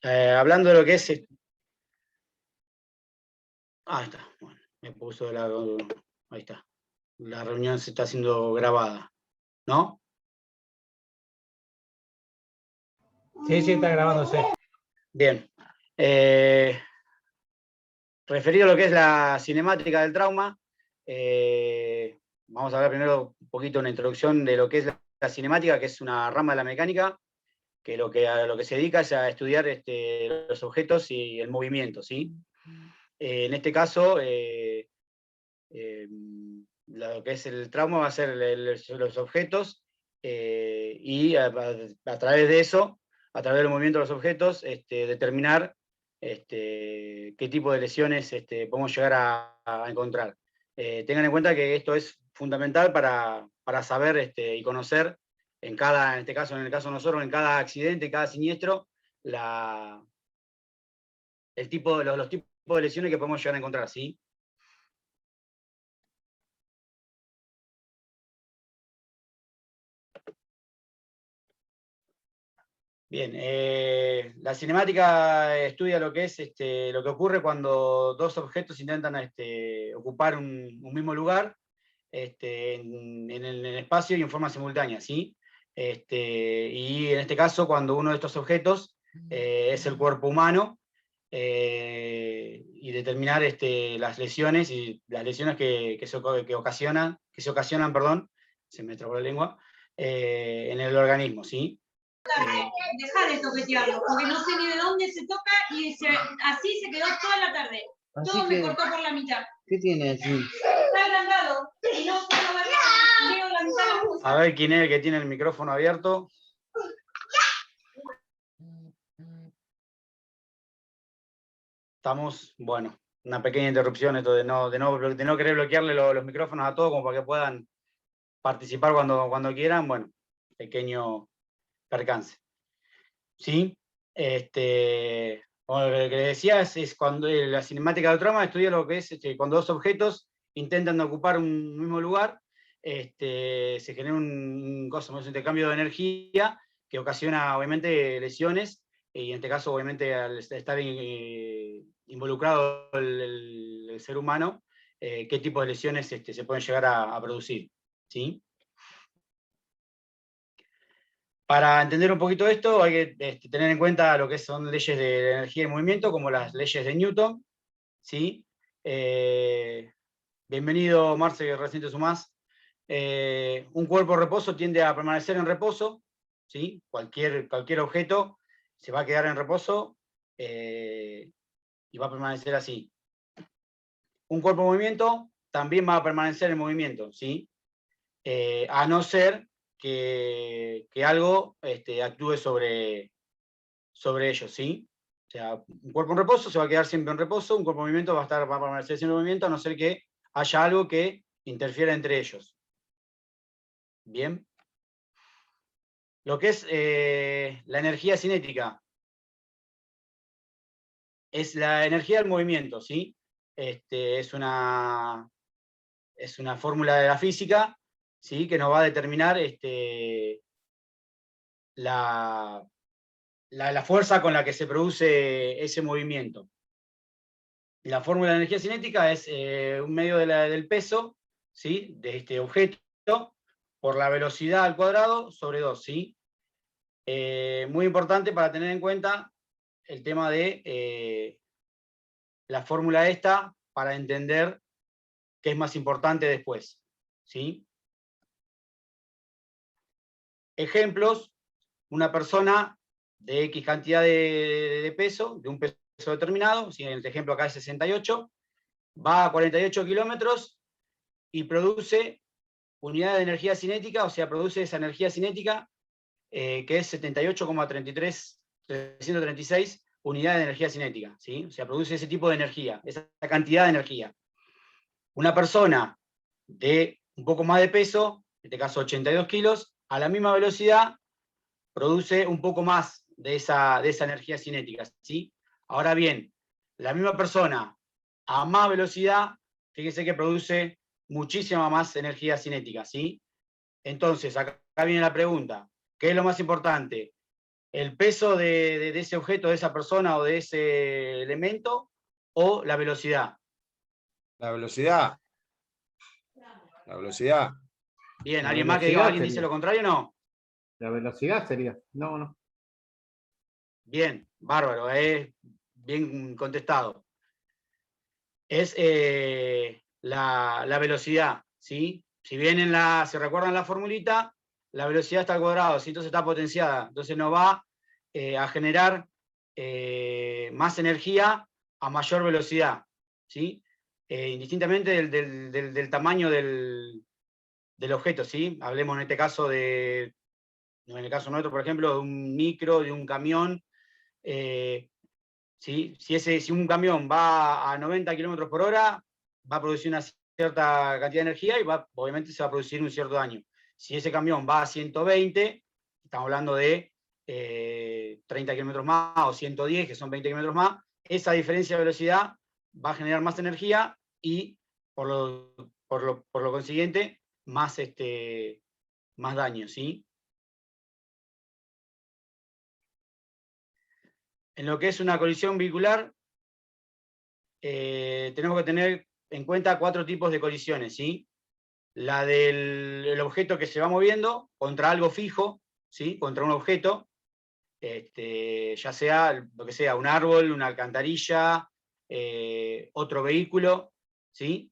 Hablando de lo que es... ahí está, bueno, me puso la... ahí está. La reunión se está haciendo grabada, ¿no? Sí, sí, está grabándose. Bien. Referido a lo que es la cinemática del trauma, vamos a hablar primero un poquito una introducción de lo que es la cinemática, que es una rama de la mecánica, que a lo que se dedica es a estudiar los objetos y el movimiento, ¿sí? En este caso, lo que es el trauma va a ser los objetos y a través de eso, a través del movimiento de los objetos, determinar qué tipo de lesiones podemos llegar a encontrar. Tengan en cuenta que esto es fundamental para saber y conocer en este caso, en el caso de nosotros, en cada accidente, cada siniestro, los tipos de lesiones que podemos llegar a encontrar, ¿sí? Bien, la cinemática estudia lo que es lo que ocurre cuando dos objetos intentan ocupar un mismo lugar en el espacio y en forma simultánea, ¿sí? Y en este caso, cuando uno de estos objetos es el cuerpo humano, y determinar las lesiones que se ocasionan, perdón, se me trabó la lengua, en el organismo, ¿sí? Dejar de toquetearlo, porque no sé ni de dónde se toca y así se quedó toda la tarde. Así Todo que, me cortó por la mitad. ¿qué tiene así? Está agrandado y no puedo ver nada. Veo la mitad de las cosas. A ver quién es el que tiene el micrófono abierto. Estamos, bueno, una pequeña interrupción esto de no querer bloquearle los micrófonos a todos como para que puedan participar cuando quieran. Bueno, pequeño percance. ¿Sí? Bueno, lo que les decía es cuando la cinemática del trauma estudia lo que es cuando dos objetos intentan ocupar un mismo lugar, se genera un intercambio de energía que ocasiona obviamente lesiones, y en este caso obviamente al estar involucrado el ser humano, qué tipo de lesiones se pueden llegar a producir. ¿Sí? Para entender un poquito esto hay que tener en cuenta lo que son leyes de energía y movimiento, como las leyes de Newton. ¿Sí? Bienvenido, Marce, que recién te sumás. Un cuerpo de reposo tiende a permanecer en reposo. ¿Sí? Cualquier objeto se va a quedar en reposo y va a permanecer así. Un cuerpo en movimiento también va a permanecer en movimiento, ¿sí? A no ser que algo actúe sobre ellos, ¿sí? O sea, un cuerpo en reposo se va a quedar siempre en reposo, un cuerpo en movimiento va a permanecer siempre en movimiento, a no ser que haya algo que interfiera entre ellos. Bien. Lo que es la energía cinética es la energía del movimiento, ¿sí? Es una fórmula de la física, ¿sí? Que nos va a determinar la fuerza con la que se produce ese movimiento. La fórmula de energía cinética es un medio del peso, ¿sí? De este objeto por la velocidad al cuadrado sobre 2, ¿sí? Muy importante para tener en cuenta el tema de la fórmula esta para entender qué es más importante después, ¿sí? Ejemplos: una persona de X cantidad de peso, de un peso determinado, si en el ejemplo acá es 68, va a 48 kilómetros y produce unidad de energía cinética, o sea, produce esa energía cinética que es 78,336 unidades de energía cinética, ¿sí? O sea, produce ese tipo de energía, esa cantidad de energía. Una persona de un poco más de peso, en este caso 82 kilos, a la misma velocidad produce un poco más de esa energía cinética, ¿sí? Ahora bien, la misma persona a más velocidad, fíjese que produce muchísima más energía cinética, ¿sí? Entonces, acá viene la pregunta: ¿qué es lo más importante? el peso de ese objeto, de esa persona o de ese elemento, o la velocidad. La velocidad. La velocidad. Bien, La ¿alguien más que diga, velocidad alguien dice sería. lo contrario o no? La velocidad sería. No, no. Bien, bárbaro, bien contestado. Es la velocidad, ¿sí? Si bien se recuerdan la formulita, la velocidad está al cuadrado, ¿sí? Entonces está potenciada, entonces nos va a generar más energía a mayor velocidad, ¿sí? Indistintamente del tamaño del objeto, ¿sí? Hablemos en este caso en el caso nuestro, por ejemplo, de un micro, de un camión. ¿Sí? Si un camión va a 90 km por hora, va a producir una cierta cantidad de energía y obviamente se va a producir un cierto daño. Si ese camión va a 120, estamos hablando de 30 kilómetros más o 110, que son 20 kilómetros más, esa diferencia de velocidad va a generar más energía y por lo consiguiente más daño, ¿sí? En lo que es una colisión vehicular, tenemos que tener en cuenta 4 tipos de colisiones, ¿sí? La del objeto que se va moviendo contra algo fijo, ¿sí? Contra un objeto, ya sea lo que sea, un árbol, una alcantarilla, otro vehículo, ¿sí?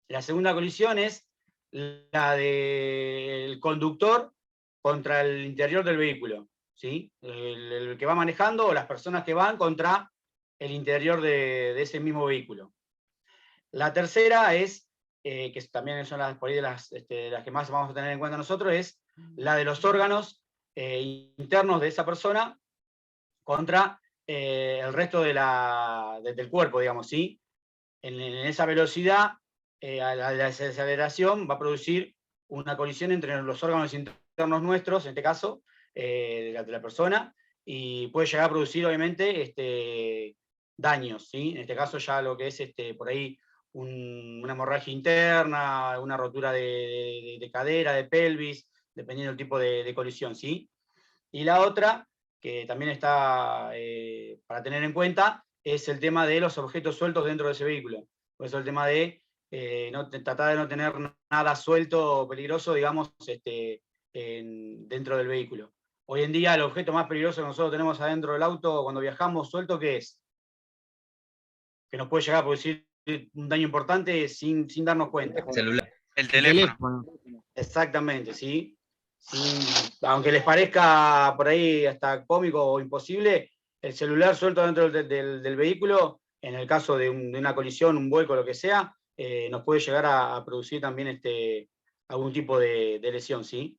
La segunda colisión es la del conductor contra el interior del vehículo, ¿sí? El que va manejando o las personas que van contra el interior de ese mismo vehículo. La tercera es, que también son por ahí las que más vamos a tener en cuenta nosotros, es la de los órganos internos de esa persona contra el resto del cuerpo, digamos, ¿sí? En esa velocidad, a la desaceleración va a producir una colisión entre los órganos internos nuestros, en este caso, de la persona, y puede llegar a producir, obviamente, daños, ¿sí? En este caso ya lo que es por ahí una hemorragia interna, una rotura de cadera, de pelvis, dependiendo del tipo de colisión, ¿sí? Y la otra, que también está para tener en cuenta, es el tema de los objetos sueltos dentro de ese vehículo. Por eso el tema de tratar de no tener nada suelto o peligroso, digamos, dentro del vehículo. Hoy en día el objeto más peligroso que nosotros tenemos adentro del auto cuando viajamos suelto, ¿qué es? Que nos puede llegar a producir un daño importante sin darnos cuenta. Celular. El El teléfono. Exactamente, ¿sí? Aunque les parezca por ahí hasta cómico o imposible, el celular suelto dentro del vehículo, en el caso de una colisión, un vuelco, lo que sea, nos puede llegar a producir también algún tipo de lesión, ¿sí?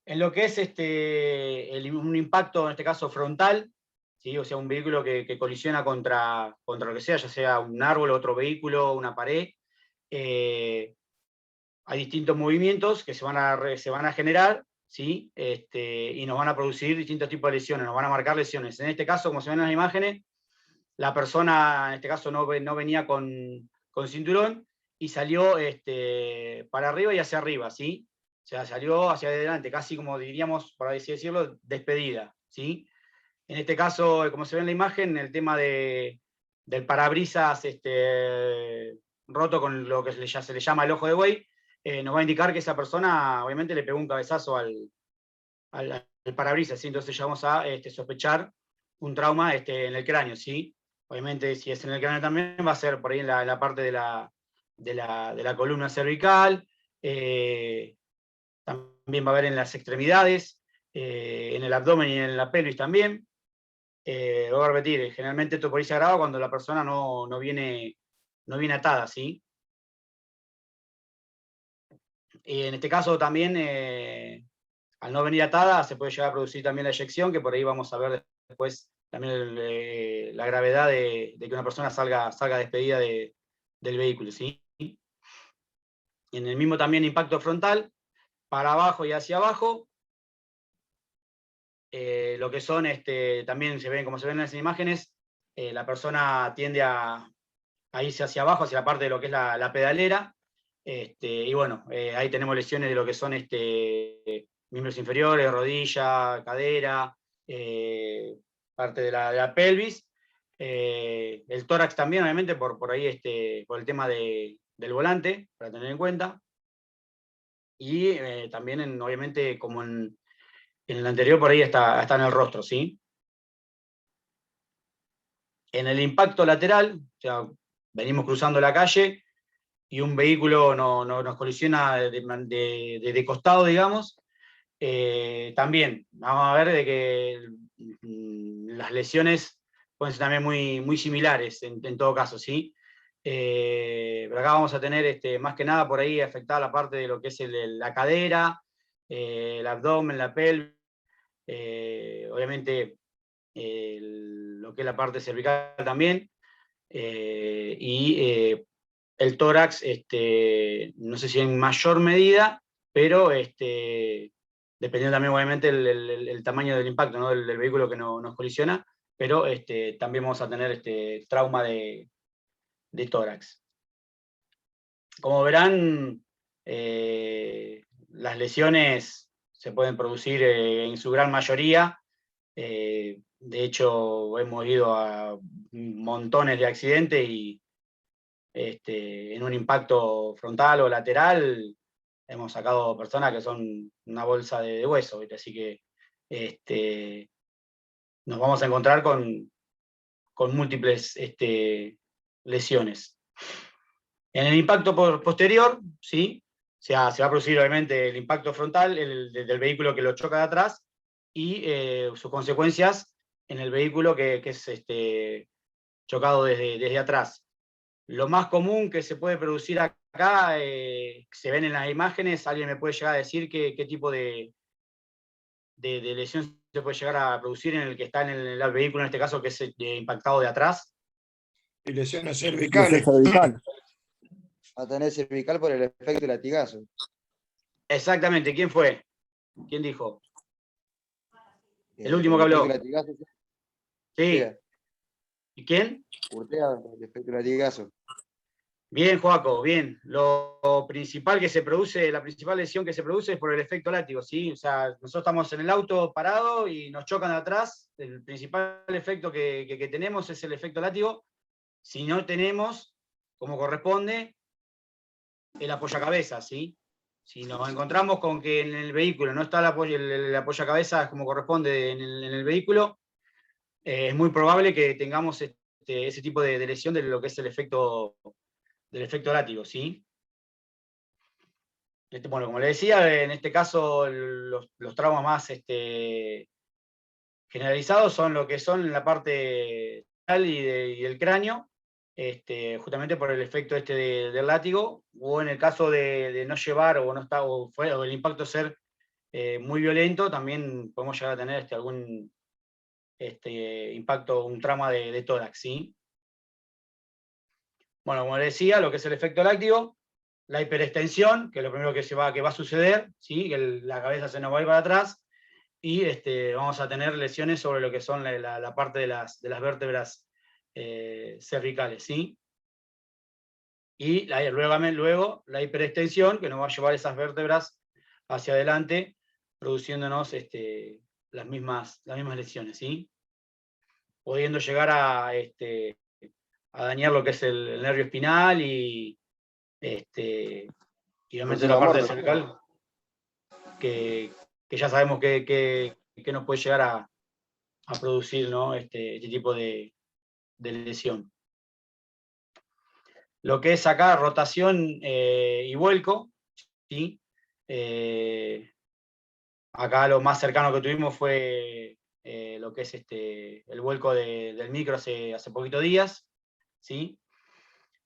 En lo que es un impacto, en este caso frontal, ¿sí? O sea, un vehículo que colisiona contra lo que sea, ya sea un árbol, otro vehículo, una pared, hay distintos movimientos que se van a generar, ¿sí? Y nos van a producir distintos tipos de lesiones, nos van a marcar lesiones. En este caso, como se ven en las imágenes, la persona, en este caso, no venía con cinturón y salió para arriba y hacia arriba, ¿sí? O sea, salió hacia adelante, casi como diríamos, por así decirlo, despedida, ¿sí? En este caso, como se ve en la imagen, el tema del parabrisas roto con lo que se le llama el ojo de buey, nos va a indicar que esa persona obviamente le pegó un cabezazo al parabrisas, ¿sí? Entonces ya vamos a sospechar un trauma en el cráneo, ¿sí? Obviamente si es en el cráneo también va a ser por ahí en la parte de la columna cervical, también va a haber en las extremidades, en el abdomen y en la pelvis también. Lo voy a repetir, generalmente esto por ahí se agrava cuando la persona no viene atada, ¿sí? En este caso también, al no venir atada, se puede llegar a producir también la eyección, que por ahí vamos a ver después también la gravedad de que una persona salga despedida del vehículo, ¿sí? Y en el mismo también impacto frontal, para abajo y hacia abajo, lo que son, también se ven, como se ven en las imágenes, la persona tiende a irse hacia abajo, hacia la parte de lo que es la pedalera, Y bueno, ahí tenemos lesiones de lo que son miembros inferiores, rodilla, cadera, parte de la pelvis. El tórax también, obviamente, por ahí, por el tema del volante, para tener en cuenta. Y también, obviamente, como en el anterior, por ahí está en el rostro, ¿sí? En el impacto lateral, o sea, venimos cruzando la calle y un vehículo nos colisiona de costado, digamos. También vamos a ver de que las lesiones pueden ser también muy similares en todo caso, ¿sí? Pero acá vamos a tener más que nada por ahí afectada la parte de lo que es la cadera, el abdomen, la pelvis, obviamente lo que es la parte cervical también, y el tórax, no sé si en mayor medida, pero dependiendo también obviamente el tamaño del impacto, ¿no? del vehículo que nos colisiona, pero también vamos a tener trauma de tórax. Como verán, las lesiones se pueden producir en su gran mayoría. De hecho, hemos ido a montones de accidentes y en un impacto frontal o lateral hemos sacado personas que son una bolsa de hueso, ¿viste? Así que nos vamos a encontrar con múltiples lesiones. En el impacto posterior, ¿sí? Se va a producir obviamente el impacto frontal del vehículo que lo choca de atrás y sus consecuencias en el vehículo que es chocado desde atrás. Lo más común que se puede producir acá, se ven en las imágenes, alguien me puede llegar a decir qué tipo de lesión se puede llegar a producir en el que está en el vehículo, en este caso, que es impactado de atrás. Y lesiones Lesión cervicales. cervical. Va a tener cervical por el efecto de latigazo. Exactamente, ¿quién fue? ¿Quién dijo? El último que El habló. efecto de latigazo. Sí. ¿Y quién? Urtea, el efecto de latigazo. Bien, Joaco, bien. Lo principal que se produce, la principal lesión que se produce es por el efecto látigo, ¿sí? O sea, nosotros estamos en el auto parado y nos chocan de atrás. El principal efecto que tenemos es el efecto látigo. Si no tenemos, como corresponde, el apoyacabezas, ¿sí? Si nos encontramos con que en el vehículo no está el apoyacabezas como corresponde en el vehículo, es muy probable que tengamos ese tipo de lesión de lo que es el efecto látigo, ¿sí? Bueno, como le decía, en este caso los traumas más generalizados son lo que son en la parte y del cráneo, justamente por el efecto del látigo, o en el caso de no llevar o el impacto ser muy violento, también podemos llegar a tener algún impacto, un trauma de tórax, ¿sí? Bueno, como le decía, lo que es el efecto látigo, la hiperextensión, que es lo primero que va a suceder, ¿sí? Que la cabeza se nos va a ir para atrás, y vamos a tener lesiones sobre lo que son la parte de las vértebras cervicales, ¿sí? Y luego la hiperextensión, que nos va a llevar esas vértebras hacia adelante, produciéndonos las mismas lesiones, ¿sí? Pudiendo llegar a dañar lo que es el nervio espinal y obviamente la parte cervical, que ya sabemos que nos puede llegar a producir, ¿no? este tipo de lesión. Lo que es acá rotación y vuelco, ¿sí? Acá lo más cercano que tuvimos fue lo que es el vuelco del micro hace poquitos días, ¿sí?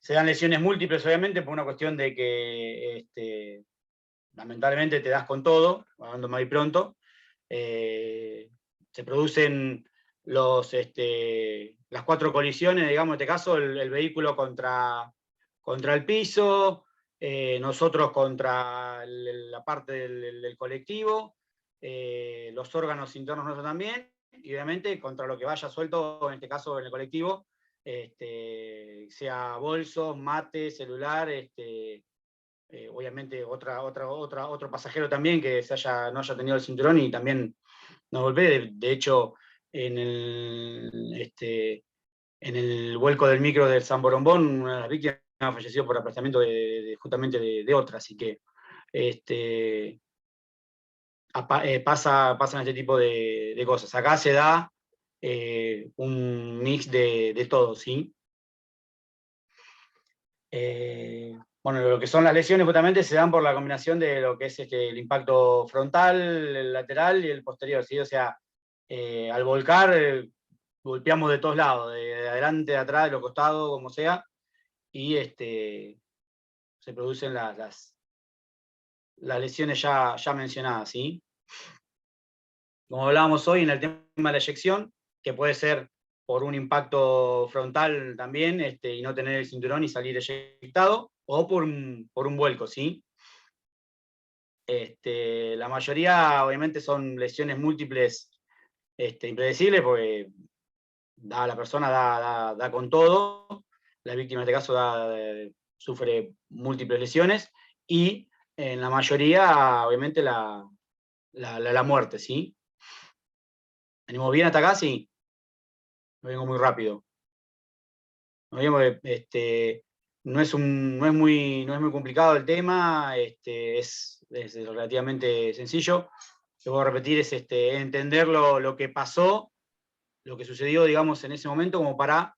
Se dan lesiones múltiples, obviamente, por una cuestión de que lamentablemente te das con todo, hablando más y pronto. Se producen las 4 colisiones, digamos, en este caso, el vehículo contra el piso, nosotros contra la parte del colectivo, los órganos internos nuestros también, y obviamente contra lo que vaya suelto, en este caso en el colectivo, sea bolsos, mate, celular, obviamente otro pasajero también que no haya tenido el cinturón y también nos golpee. De hecho, en el vuelco del micro del San Borombón, una de las víctimas falleció por aplastamiento justamente de otra, así que pasan este tipo de cosas. Acá se da un mix de todo, ¿sí? Bueno, lo que son las lesiones justamente se dan por la combinación de lo que es el impacto frontal, el lateral y el posterior, ¿sí? O sea, al volcar golpeamos de todos lados, de adelante, de atrás, de los costados, como sea, y se producen las lesiones ya mencionadas, ¿sí? Como hablábamos hoy en el tema de la eyección, que puede ser por un impacto frontal también, y no tener el cinturón y salir eyectado, o por un vuelco, ¿sí? La mayoría, obviamente, son lesiones múltiples impredecibles, porque la persona da con todo, la víctima en este caso sufre múltiples lesiones, y en la mayoría, obviamente, la muerte, ¿sí? ¿Venimos bien hasta acá? Sí. Vengo muy rápido. No es muy complicado el tema, es relativamente sencillo. Lo que voy a repetir es entender lo que pasó, lo que sucedió, digamos, en ese momento, como para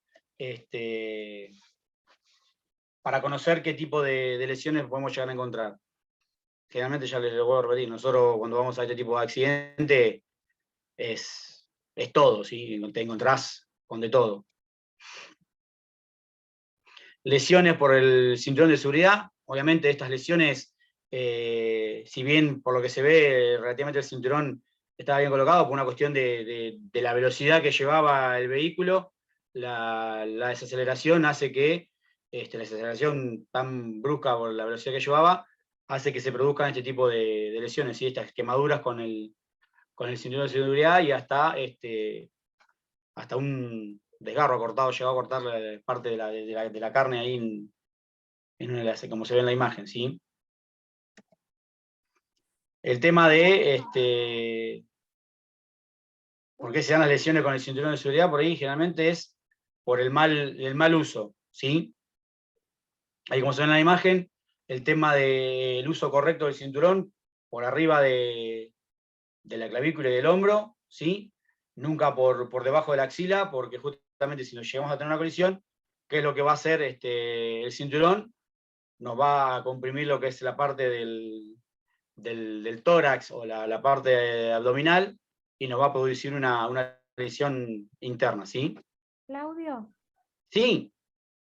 conocer qué tipo de lesiones podemos llegar a encontrar. Generalmente, ya les lo voy a repetir, nosotros cuando vamos a este tipo de accidente es todo, ¿sí? Te encontrás con de todo. Lesiones por el cinturón de seguridad. Obviamente estas lesiones, si bien por lo que se ve relativamente el cinturón estaba bien colocado por una cuestión de la velocidad que llevaba el vehículo, la desaceleración hace que, la desaceleración tan brusca por la velocidad que llevaba, hace que se produzcan este tipo de lesiones, ¿sí? Estas quemaduras con el cinturón de seguridad y hasta un desgarro cortado, llegó a cortar parte de la carne ahí en una de las, como se ve en la imagen, ¿sí? El tema de por qué se dan las lesiones con el cinturón de seguridad, por ahí generalmente es por el mal uso, ¿sí? Ahí como se ve en la imagen, el tema del uso correcto del cinturón por arriba de la clavícula y del hombro, ¿sí? Nunca por debajo de la axila, porque justamente si nos llegamos a tener una colisión, ¿qué es lo que va a hacer el cinturón? Nos va a comprimir lo que es la parte del tórax o la parte abdominal y nos va a producir una lesión interna, ¿sí? Claudio, Sí,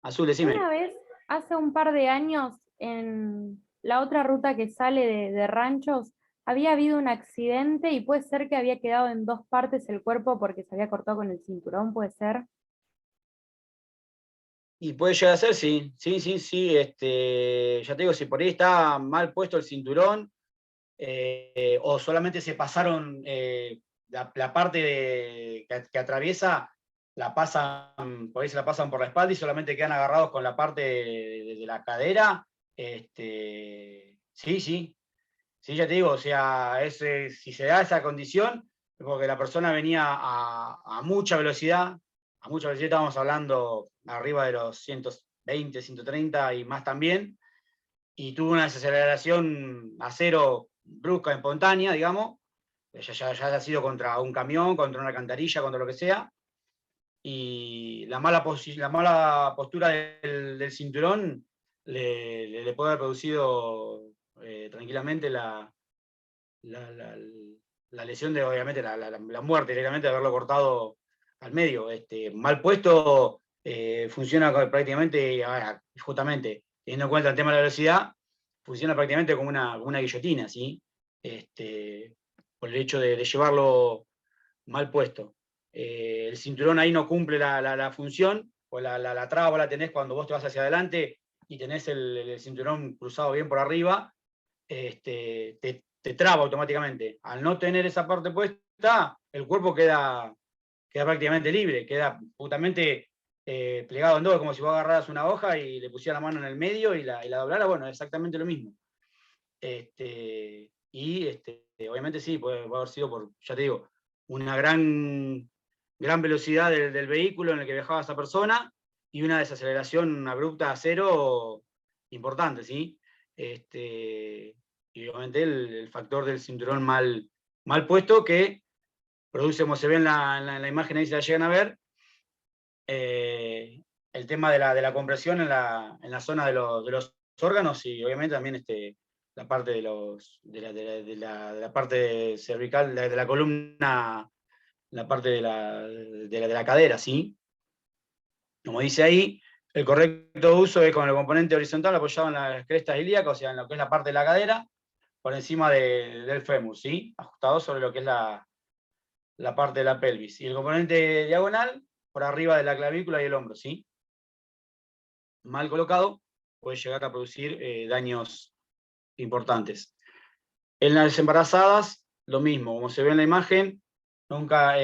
Azul, decime. una vez, hace un par de años, en la otra ruta que sale de Ranchos, había habido un accidente y puede ser que había quedado en dos partes el cuerpo porque se había cortado con el cinturón, ¿puede ser? Y puede llegar a ser, sí, sí, ya te digo, si por ahí está mal puesto el cinturón, o solamente se pasaron la parte que atraviesa, por ahí se la pasan por la espalda y solamente quedan agarrados con la parte de la cadera, sí, ya te digo, o sea, si se da esa condición, es porque la persona venía a mucha velocidad, estábamos hablando arriba de los 120, 130 y más también, y tuvo una desaceleración a cero brusca, espontánea, digamos, ya ha sido contra un camión, contra una alcantarilla, contra lo que sea, y la mala postura del cinturón le puede haber producido tranquilamente la lesión de, obviamente, la muerte directamente de haberlo cortado al medio. Mal puesto funciona prácticamente, justamente, teniendo en cuenta el tema de la velocidad, funciona prácticamente como una guillotina, ¿sí? Por el hecho de llevarlo mal puesto. El cinturón ahí no cumple la función, pues la traba la tenés cuando vos te vas hacia adelante y tenés el cinturón cruzado bien por arriba, te traba automáticamente. Al no tener esa parte puesta, el cuerpo queda prácticamente libre, queda justamente plegado en dos, como si vos agarraras una hoja y le pusieras la mano en el medio y la doblara, bueno, exactamente lo mismo. Obviamente sí, puede haber sido por, ya te digo, una gran velocidad del vehículo en el que viajaba esa persona y una desaceleración abrupta a cero importante, ¿sí? Y obviamente el factor del cinturón mal puesto que produce, como se ve en la imagen ahí, si la llegan a ver, el tema de la compresión en la zona de los órganos y obviamente también la parte de la parte cervical, de la columna, la parte de la cadera, ¿sí? Como dice ahí, el correcto uso es con el componente horizontal apoyado en las crestas ilíacas, o sea, en lo que es la parte de la cadera, por encima del fémur, ¿sí? Ajustado sobre lo que es la parte de la pelvis. Y el componente diagonal, por arriba de la clavícula y el hombro, ¿sí? Mal colocado, puede llegar a producir daños importantes. En las embarazadas, lo mismo, como se ve en la imagen, nunca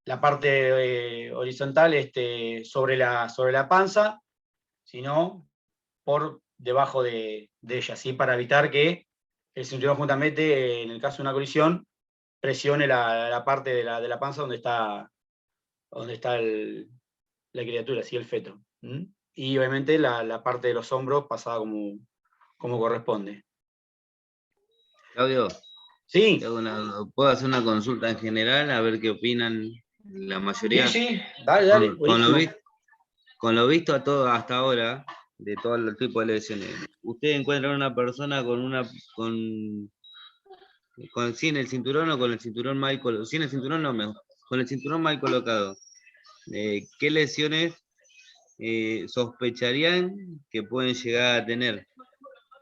la parte horizontal sobre la panza, sino por debajo de ella, ¿sí? Para evitar que el cinturón justamente, en el caso de una colisión, presione la parte de la panza donde está la criatura, ¿sí? El feto. ¿Mm? Y obviamente la parte de los hombros pasada como corresponde. Claudio, Sí, ¿puedo hacer una consulta en general a ver qué opinan la mayoría? sí, dale, buenísimo. Con lo visto hasta ahora, de todo el tipo de lesiones, ¿ustedes encuentran una persona sin el cinturón o con el cinturón mal colocado? Sin el cinturón no, mejor, con el cinturón mal colocado. ¿Qué lesiones sospecharían que pueden llegar a tener?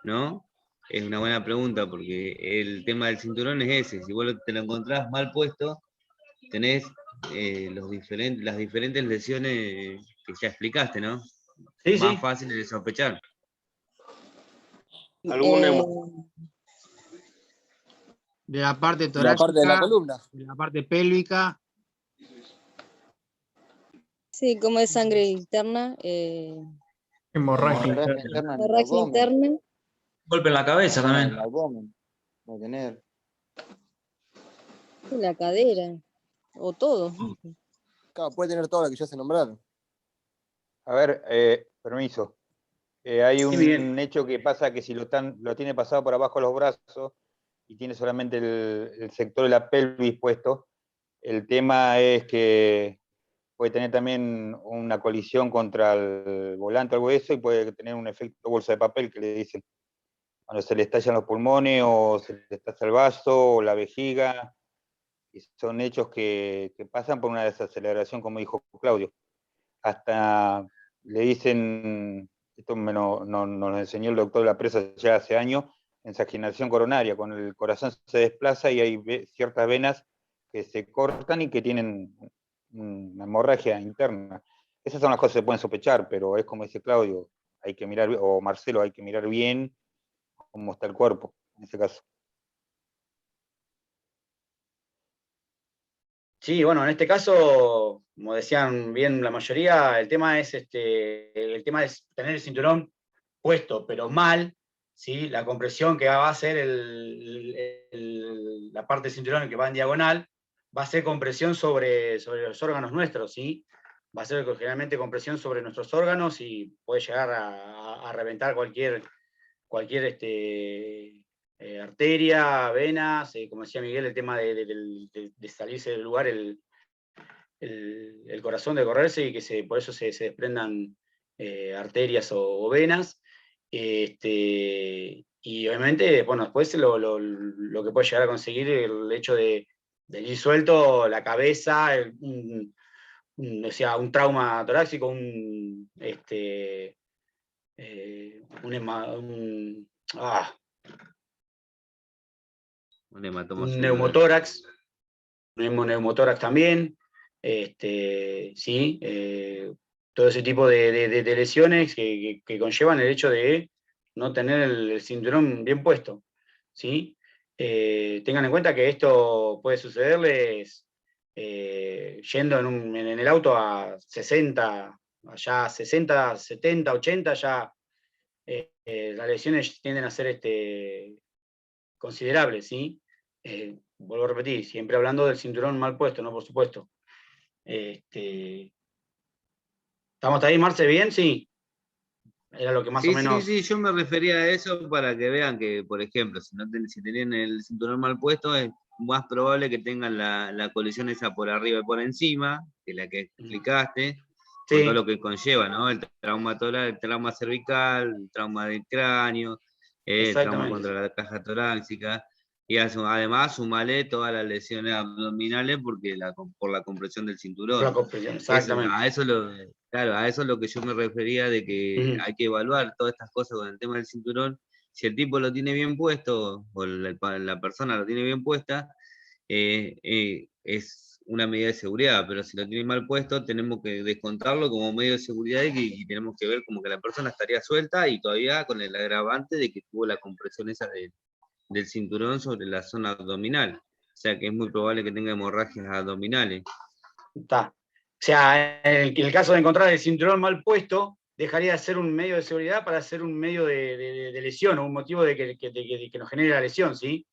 ¿No? Es una buena pregunta porque el tema del cinturón es ese. Si vos te lo encontrás mal puesto, tenés las diferentes lesiones que ya explicaste, ¿no? Sí, Más sí. fáciles de sospechar. De la parte La torácica, parte de la columna. de la parte pélvica. Sí, como es sangre interna, Hemorragia Hemorragia interna. interna en el hemorragia abdomen. interna. Golpe en la cabeza En también. el abdomen. Va a tener. En la cadera, o todo. Claro, puede tener todo lo que ya se nombraron. A ver, permiso. Hay Sí, Miguel. un hecho que pasa que si lo tiene pasado por abajo de los brazos y tiene solamente el sector de la pelvis puesto, el tema es que puede tener también una colisión contra el volante o algo de eso y puede tener un efecto bolsa de papel que le dicen. Cuando se le estallan los pulmones o se le estalla el vaso o la vejiga, y son hechos que pasan por una desaceleración, como dijo Claudio. Hasta le dicen, esto nos lo enseñó el doctor de la presa ya hace años, ensaginación coronaria, cuando el corazón se desplaza y hay ciertas venas que se cortan y que tienen una hemorragia interna. Esas son las cosas que se pueden sospechar, pero es como dice Claudio, hay que mirar, o Marcelo, hay que mirar bien cómo está el cuerpo, en este caso. Sí, bueno, en este caso, como decían bien la mayoría, el tema es tener el cinturón puesto, pero mal, ¿sí? La compresión que va a hacer la parte del cinturón que va en diagonal, va a ser compresión sobre los órganos nuestros, ¿sí? Va a ser generalmente compresión sobre nuestros órganos y puede llegar a reventar cualquier arteria, venas, como decía Miguel, el tema de salirse del lugar el corazón, de correrse y que por eso se desprendan arterias o venas. Y obviamente, bueno, después lo que puede llegar a conseguir el hecho de ir suelto, la cabeza, o sea, un trauma torácico, un neumotórax, neumotórax también, sí, todo ese tipo de lesiones que conllevan el hecho de no tener el cinturón bien puesto, ¿sí? Tengan en cuenta que esto puede sucederles yendo en el auto a 60, allá 60, 70, 80, ya las lesiones tienden a ser considerables, ¿sí? Vuelvo a repetir, siempre hablando del cinturón mal puesto, ¿no? Por supuesto. ¿Estamos ahí, Marce? ¿Bien? Sí. Era lo que más o Sí, menos... sí, yo me refería a eso para que vean que, por ejemplo, si tenían el cinturón mal puesto, es más probable que tengan la colisión esa por arriba y por encima, que la que explicaste, con todo Sí, lo que conlleva, ¿no? El trauma torácico, el trauma cervical, el trauma del cráneo, el trauma exactamente. contra la caja torácica, y además sumale todas las lesiones abdominales por la compresión del Por la cinturón. compresión, Eso, exactamente. claro, a eso es lo que yo me refería de que Ujú. hay que evaluar todas estas cosas con el tema del cinturón. Si el tipo lo tiene bien puesto, o la persona lo tiene bien puesta, es una medida de seguridad, pero si lo tiene mal puesto, tenemos que descontarlo como medio de seguridad y tenemos que ver como que la persona estaría suelta y todavía con el agravante de que tuvo la compresión esa del cinturón sobre la zona abdominal. O sea que es muy probable que tenga hemorragias abdominales. Está. O sea, en el caso de encontrar el cinturón mal puesto, dejaría de ser un medio de seguridad para ser un medio de lesión, o un motivo de que nos genere la lesión, ¿sí?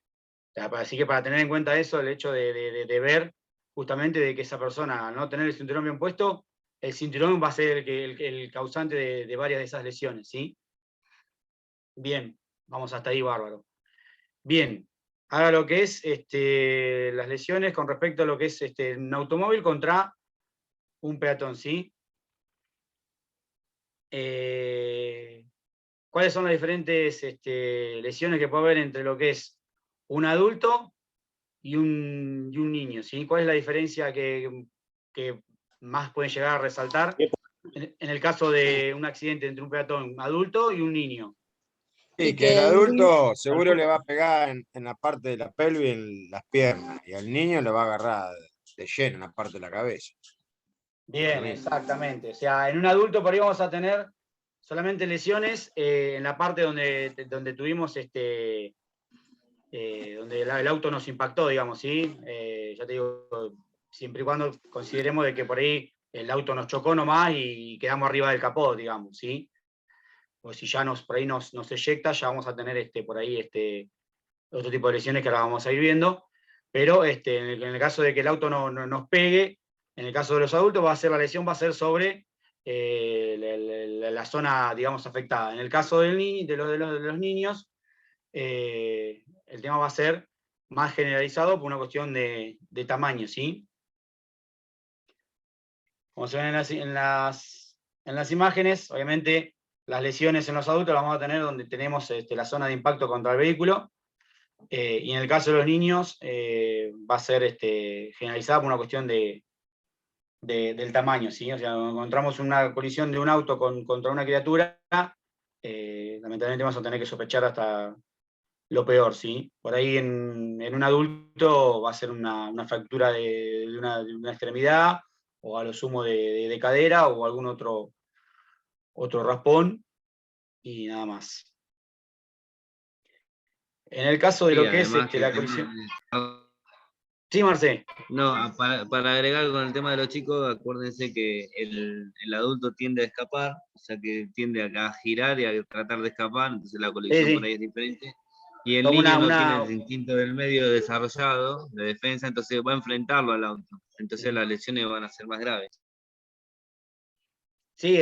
O sea, así que para tener en cuenta eso, el hecho de ver justamente de que esa persona, al no tener el cinturón bien puesto, el cinturón va a ser el causante de varias de esas lesiones, ¿sí? Bien, vamos hasta ahí, bárbaro. Bien, ahora lo que es las lesiones con respecto a lo que es un automóvil contra un peatón, ¿sí? ¿Cuáles son las diferentes lesiones que puede haber entre lo que es un adulto y un niño, ¿sí? ¿Cuál es la diferencia que más pueden llegar a resaltar en el caso de un accidente entre un peatón adulto y un niño? Sí, Y que el que el niño, adulto seguro le va a pegar en la parte de la pelvis, en las piernas, y al niño le va a agarrar de lleno en la parte de la cabeza. Bien, Lo mismo. exactamente. O sea, en un adulto por ahí vamos a tener solamente lesiones en la parte donde tuvimos donde el auto nos impactó, digamos, ¿sí? Ya te digo, siempre y cuando consideremos de que por ahí el auto nos chocó nomás y quedamos arriba del capó, digamos, ¿sí? Pues si ya por ahí nos eyecta, ya vamos a tener por ahí otro tipo de lesiones que ahora vamos a ir viendo. Pero en el caso de que el auto no nos pegue, en el caso de los adultos, la lesión va a ser sobre la zona, digamos, afectada. En el caso de los niños, el tema va a ser más generalizado por una cuestión de tamaño, ¿sí? Como se ven en las imágenes, obviamente las lesiones en los adultos las vamos a tener donde tenemos la zona de impacto contra el vehículo, y en el caso de los niños va a ser generalizada por una cuestión del tamaño, ¿sí? O sea, cuando encontramos una colisión de un auto contra una criatura, lamentablemente vamos a tener que sospechar hasta lo peor, ¿sí? Por ahí en un adulto va a ser una fractura de una extremidad, o a lo sumo de cadera, o algún otro raspón, y nada más. En el caso de Sí, lo que es además que la el tema colisión... Sí, Marce. no, para agregar con el tema de los chicos, acuérdense que el adulto tiende a escapar, o sea que tiende a girar y a tratar de escapar, entonces la Sí, colisión por sí. ahí es diferente. Y el Como niño no tiene el instinto del medio desarrollado, de defensa, entonces va a enfrentarlo al auto. Entonces las lesiones van a ser más graves. Sí,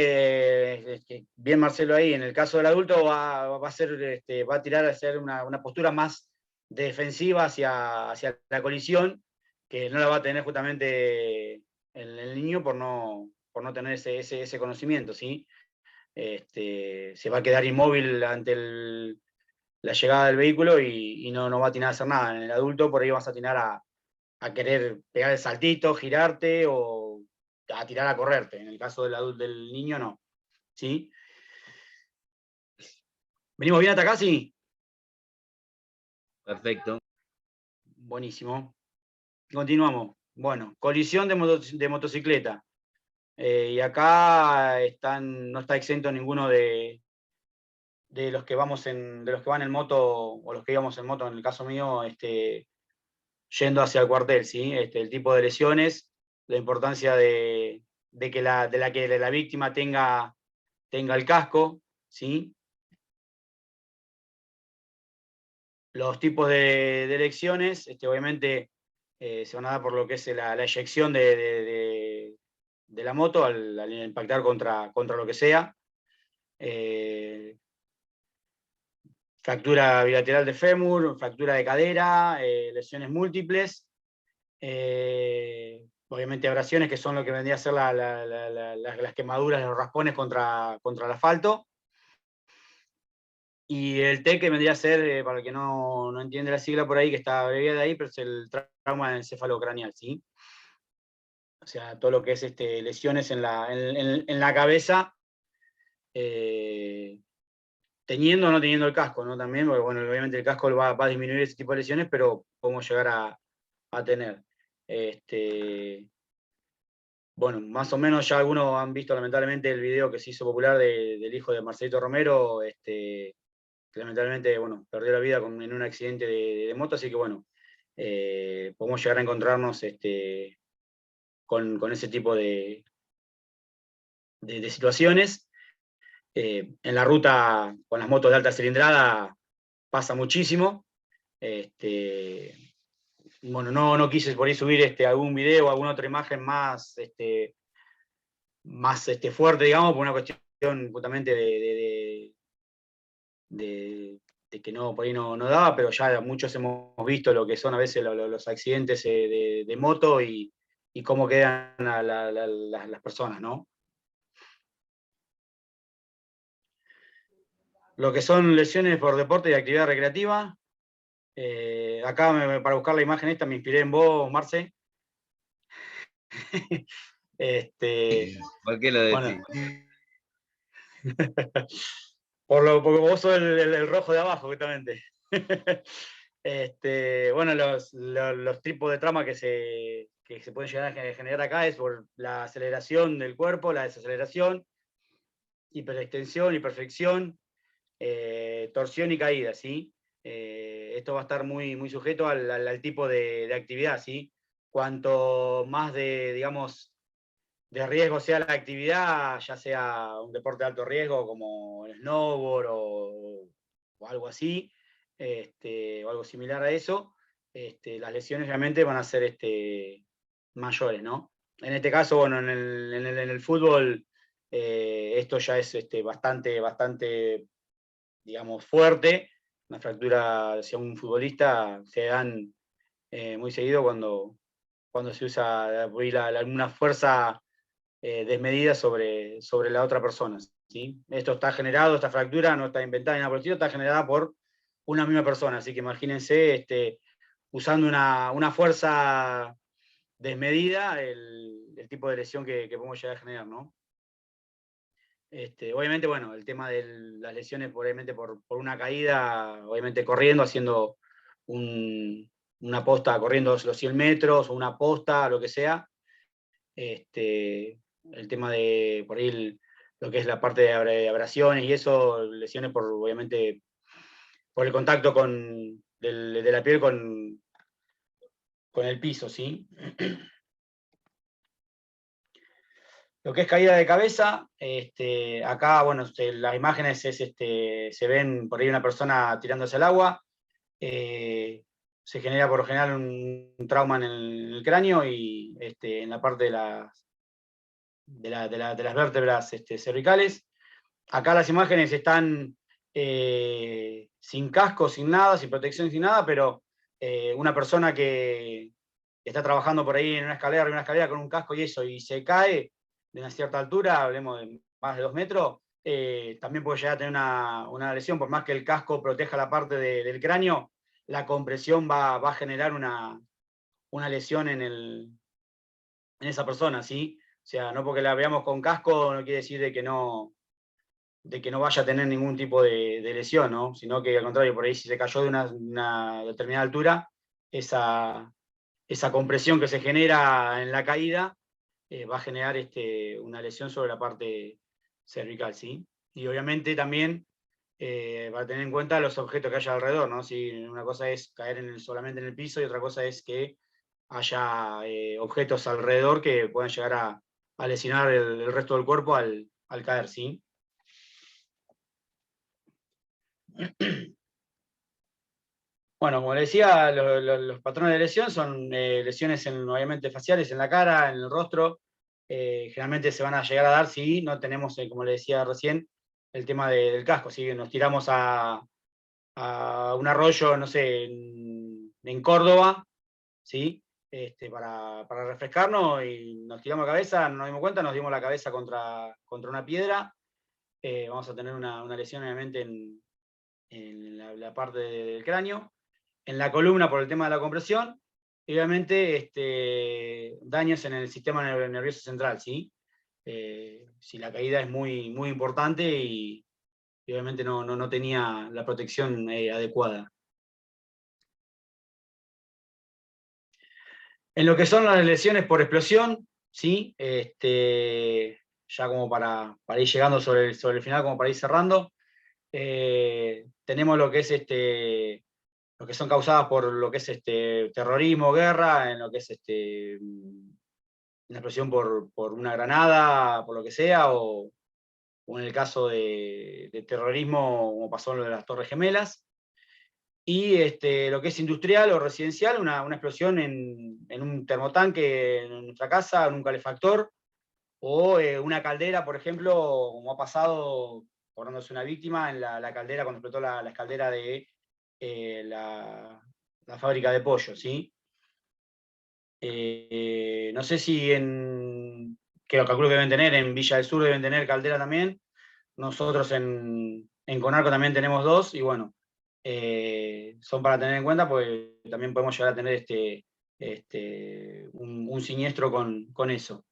bien Marcelo ahí. En el caso del adulto va a tirar a hacer una postura más defensiva hacia la colisión, que no la va a tener justamente el niño por no tener ese conocimiento, ¿sí? Se va a quedar inmóvil ante la llegada del vehículo y no va a atinar a hacer nada. En el adulto por ahí vas a atinar a querer pegar el saltito, girarte o a tirar a correrte. En el caso del niño no. ¿Sí? ¿Venimos bien hasta acá? Sí. Perfecto. Buenísimo. Continuamos. Bueno, colisión de motocicleta. Y acá no está exento ninguno de los que van en moto, o los que íbamos en moto, en el caso mío, yendo hacia el cuartel, ¿sí? El tipo de lesiones, la importancia de que la víctima tenga el casco, ¿sí? Los tipos de lesiones, obviamente, se van a dar por lo que es la eyección de la moto al impactar contra lo que sea. Fractura bilateral de fémur, fractura de cadera, lesiones múltiples. Obviamente abrasiones, que son lo que vendría a ser las quemaduras, los raspones contra el asfalto. Y el TEC, que vendría a ser, para el que no entiende la sigla por ahí, que está abreviada ahí, pero es el trauma encefalocraneal, ¿sí? O sea, todo lo que es lesiones en la cabeza, teniendo o no teniendo el casco, ¿no? También, porque bueno, obviamente el casco va a disminuir ese tipo de lesiones, pero podemos llegar a tener. Bueno, más o menos ya algunos han visto lamentablemente el video que se hizo popular del hijo de Marcelito Romero, que lamentablemente, bueno, perdió la vida en un accidente de moto, así que bueno, podemos llegar a encontrarnos con ese tipo de situaciones. En la ruta con las motos de alta cilindrada pasa muchísimo. Bueno, no quise por ahí subir algún video o alguna otra imagen más, más fuerte, digamos, por una cuestión justamente de que no, por ahí no daba, pero ya muchos hemos visto lo que son a veces los accidentes de moto y cómo quedan las personas, ¿no? Lo que son lesiones por deporte y actividad recreativa. Acá para buscar la imagen esta me inspiré en vos, Marce. ¿Por qué lo decís? Porque vos sos el rojo de abajo, justamente. Bueno, los tipos de trama que se pueden llegar a generar acá es por la aceleración del cuerpo, la desaceleración, hiperextensión, hiperflexión, torsión y caída, ¿sí? Esto va a estar muy sujeto al tipo de actividad, ¿sí? Cuanto más digamos, de riesgo sea la actividad, ya sea un deporte de alto riesgo como el snowboard o algo así, o algo similar a eso, las lesiones realmente van a ser mayores, ¿no? En este caso, bueno, en el fútbol, esto ya es bastante, digamos, fuerte. Una fractura hacia un futbolista se dan muy seguido cuando se usa alguna fuerza desmedida sobre la otra persona, ¿sí? Esto está generado, esta fractura no está inventada ni nada por el estilo, está generada por una misma persona, así que imagínense usando una fuerza desmedida el tipo de lesión que podemos llegar a generar, ¿no? Obviamente, bueno, el tema de las lesiones, obviamente por una caída, obviamente corriendo, haciendo una posta, corriendo los 100 metros, o una posta, lo que sea, el tema de, por ahí, lo que es la parte de abrasiones y eso, lesiones obviamente, por el contacto de la piel con el piso, ¿sí? Lo que es caída de cabeza, acá, bueno, las imágenes se ven por ahí una persona tirándose al agua, se genera por lo general un trauma en el cráneo y en la parte de las vértebras cervicales. Acá las imágenes están sin casco, sin nada, sin protección, sin nada, pero una persona que está trabajando por ahí en una escalera con un casco y eso, y se cae de una cierta altura, hablemos de más de 2 metros, también puede llegar a tener una lesión, por más que el casco proteja la parte del cráneo, la compresión va a generar una lesión en esa persona, ¿sí? O sea, no porque la veamos con casco no quiere decir de que no vaya a tener ningún tipo de lesión, ¿no? Sino que al contrario, por ahí si se cayó de una determinada altura, esa compresión que se genera en la caída va a generar una lesión sobre la parte cervical, ¿sí? Y obviamente también para tener en cuenta los objetos que haya alrededor, ¿no? Si una cosa es caer solamente en el piso y otra cosa es que haya objetos alrededor que puedan llegar a lesionar el resto del cuerpo al caer, ¿sí? Bueno, como le decía, los patrones de lesión son lesiones obviamente faciales en la cara, en el rostro. Generalmente se van a llegar a dar si no tenemos, como le decía recién, el tema del casco. Si nos tiramos a un arroyo, no sé, en Córdoba, ¿sí? Para refrescarnos y nos tiramos la cabeza, no nos dimos cuenta, nos dimos la cabeza contra una piedra. Vamos a tener una lesión obviamente en la parte del cráneo. En la columna por el tema de la compresión, y obviamente daños en el sistema nervioso central, ¿sí? Si la caída es muy, muy importante y obviamente no tenía la protección adecuada. En lo que son las lesiones por explosión, ¿sí? Ya como para ir llegando sobre el final, como para ir cerrando, tenemos lo que es lo que son causadas por lo que es terrorismo, guerra, en lo que es una explosión por una granada, por lo que sea, o en el caso de terrorismo, como pasó en lo de las Torres Gemelas. Y lo que es industrial o residencial, una explosión en un termotanque en nuestra casa, en un calefactor, o una caldera, por ejemplo, como ha pasado, acordándose una víctima, en la caldera, cuando explotó la caldera de la fábrica de pollo, ¿sí? No sé si que lo calculo que deben tener, en Villa del Sur deben tener caldera también. Nosotros en Conarco también tenemos 2, y bueno, son para tener en cuenta, porque también podemos llegar a tener un siniestro con eso.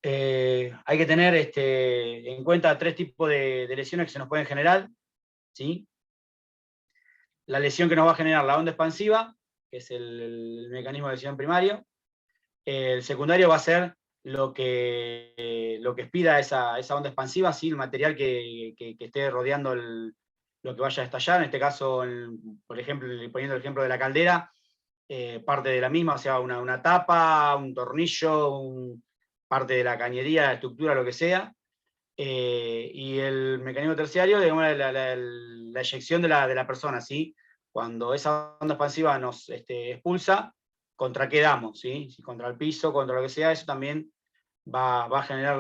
Hay que tener en cuenta 3 tipos de lesiones que se nos pueden generar, ¿sí? La lesión que nos va a generar la onda expansiva, que es el mecanismo de lesión primario. El secundario va a ser lo que expida esa onda expansiva, ¿sí? El material que esté rodeando lo que vaya a estallar. En este caso, por ejemplo, poniendo el ejemplo de la caldera, parte de la misma, o sea, una tapa, un tornillo, parte de la cañería, la estructura, lo que sea. Y el mecanismo terciario, digamos, la eyección de la persona, ¿sí? Cuando esa onda expansiva nos expulsa, ¿contra qué damos? ¿Sí? Si contra el piso, contra lo que sea, eso también va a generar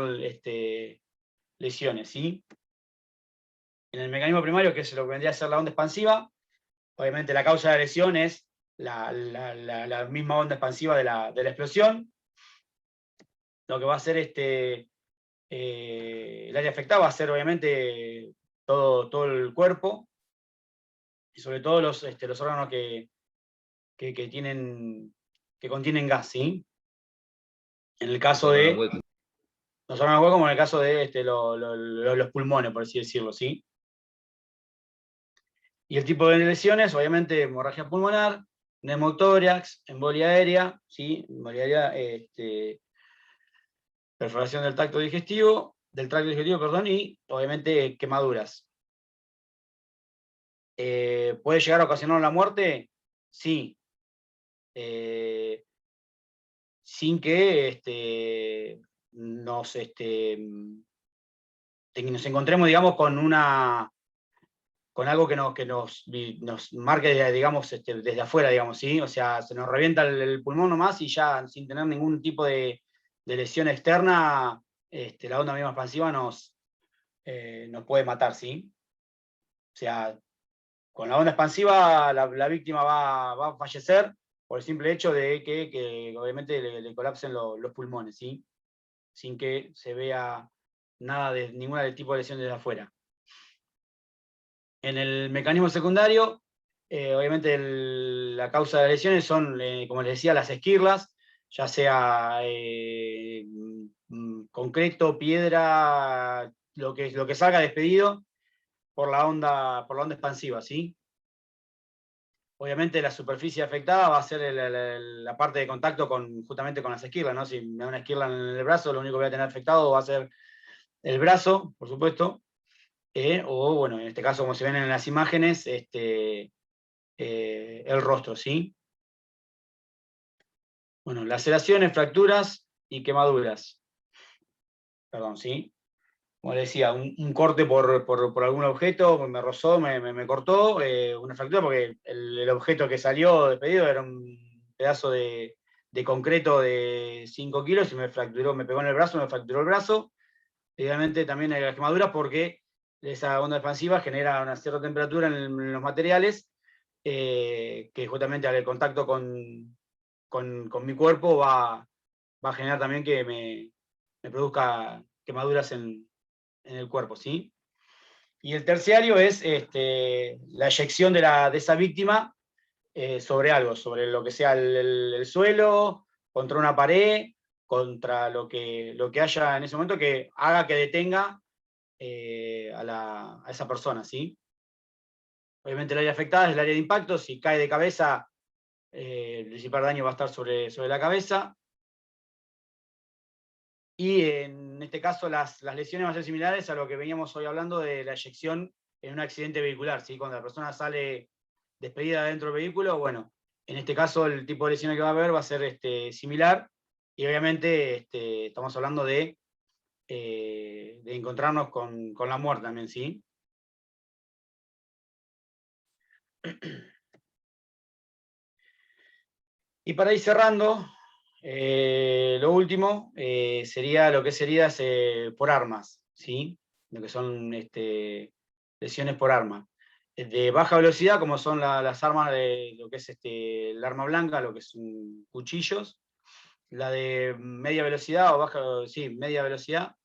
lesiones, ¿sí? En el mecanismo primario, que es lo que vendría a ser la onda expansiva, obviamente la causa de la lesión es la misma onda expansiva de la explosión. Lo que va a hacer el área afectada va a ser obviamente todo el cuerpo, y sobre todo los órganos que contienen gas, ¿sí? En el caso de los órganos huecos, como en el caso de los pulmones, por así decirlo, ¿sí? Y el tipo de lesiones, obviamente, hemorragia pulmonar, neumotórax, embolia aérea, ¿sí? Embolia aérea, perforación del tracto digestivo, perdón, y obviamente quemaduras. ¿Puede llegar a ocasionar la muerte? Sí. Sin que nos encontremos, digamos, con algo que nos marque, digamos, desde afuera, digamos, ¿sí? O sea, se nos revienta el pulmón nomás y ya sin tener ningún tipo de lesión externa, la onda misma expansiva nos puede matar, ¿sí? O sea, con la onda expansiva la víctima va a fallecer por el simple hecho de que obviamente le colapsen los pulmones, ¿sí? Sin que se vea nada de ningún tipo de lesión desde afuera. En el mecanismo secundario, obviamente la causa de lesiones son, como les decía, las esquirlas, ya sea concreto, piedra, lo que salga despedido por la onda expansiva, ¿sí? Obviamente la superficie afectada va a ser la parte de contacto justamente con las esquirlas, ¿no? Si me da una esquirla en el brazo, lo único que voy a tener afectado va a ser el brazo, por supuesto. o bueno, en este caso, como se ven en las imágenes, el rostro, ¿sí? Bueno, laceraciones, fracturas y quemaduras. Perdón, ¿sí? Como le decía, un corte por algún objeto, me rozó, me cortó, una fractura porque el objeto que salió despedido era un pedazo de concreto de 5 kilos y me fracturó, me pegó en el brazo, me fracturó el brazo. Obviamente también hay las quemaduras porque esa onda expansiva genera una cierta temperatura en los materiales que justamente al contacto con mi cuerpo va a generar también que me produzca quemaduras en el cuerpo, ¿sí? Y el terciario es la eyección de esa víctima sobre algo, sobre lo que sea el suelo, contra una pared, contra lo que haya en ese momento que haga que detenga a esa persona, ¿sí? Obviamente el área afectada es el área de impacto, si cae de cabeza, el principal daño va a estar sobre la cabeza. Y en este caso las lesiones van a ser similares a lo que veníamos hoy hablando de la eyección en un accidente vehicular, ¿sí? Cuando la persona sale despedida dentro del vehículo, bueno, en este caso el tipo de lesiones que va a haber va a ser similar, y obviamente estamos hablando de encontrarnos con la muerte también, ¿sí? Y para ir cerrando, lo último sería lo que sería por armas, ¿sí? Lo que son lesiones por arma. De baja velocidad, como son las armas de lo que es el arma blanca, lo que son cuchillos. La de media velocidad, o baja, sí, media velocidad,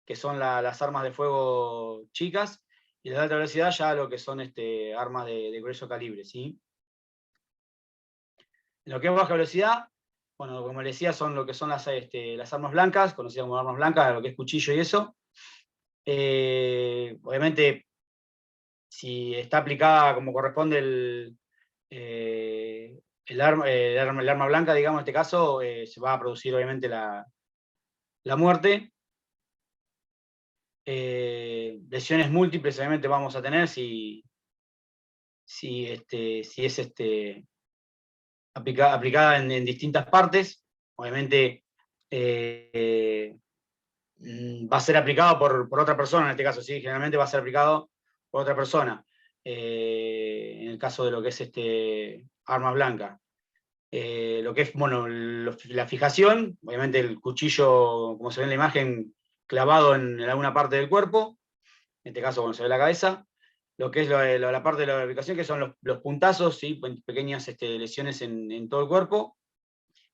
que son las armas de fuego chicas. Y la de alta velocidad ya lo que son armas de grueso calibre, ¿sí? En lo que es baja velocidad, bueno, como les decía, son lo que son las armas blancas, conocidas como armas blancas, lo que es cuchillo y eso. Obviamente, si está aplicada como corresponde el arma blanca, digamos, en este caso, se va a producir obviamente la muerte. Lesiones múltiples obviamente vamos a tener si es aplicada en distintas partes. Obviamente va a ser aplicado por otra persona en este caso, ¿sí? Generalmente va a ser aplicado por otra persona, en el caso de lo que es armas blancas. Lo que es, bueno, la fijación, obviamente el cuchillo, como se ve en la imagen, clavado en alguna parte del cuerpo, en este caso cuando se ve la cabeza. Lo que es la parte de la ubicación, que son los puntazos, ¿sí? Pequeñas lesiones en todo el cuerpo.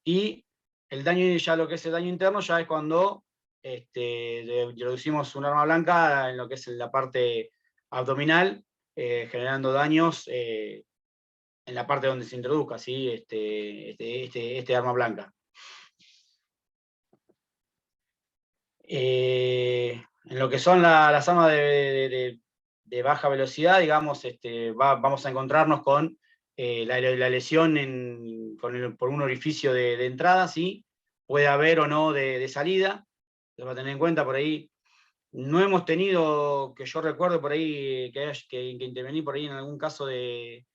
Y el daño, ya lo que es el daño interno, ya es cuando introducimos un arma blanca en lo que es la parte abdominal, generando daños en la parte donde se introduzca, ¿sí? este arma blanca. En lo que son las armas de baja velocidad, digamos, vamos a encontrarnos con la lesión por un orificio de entrada, ¿sí? Puede haber o no de salida, lo va a tener en cuenta por ahí. No hemos tenido, que yo recuerdo por ahí, que intervení por ahí en algún caso de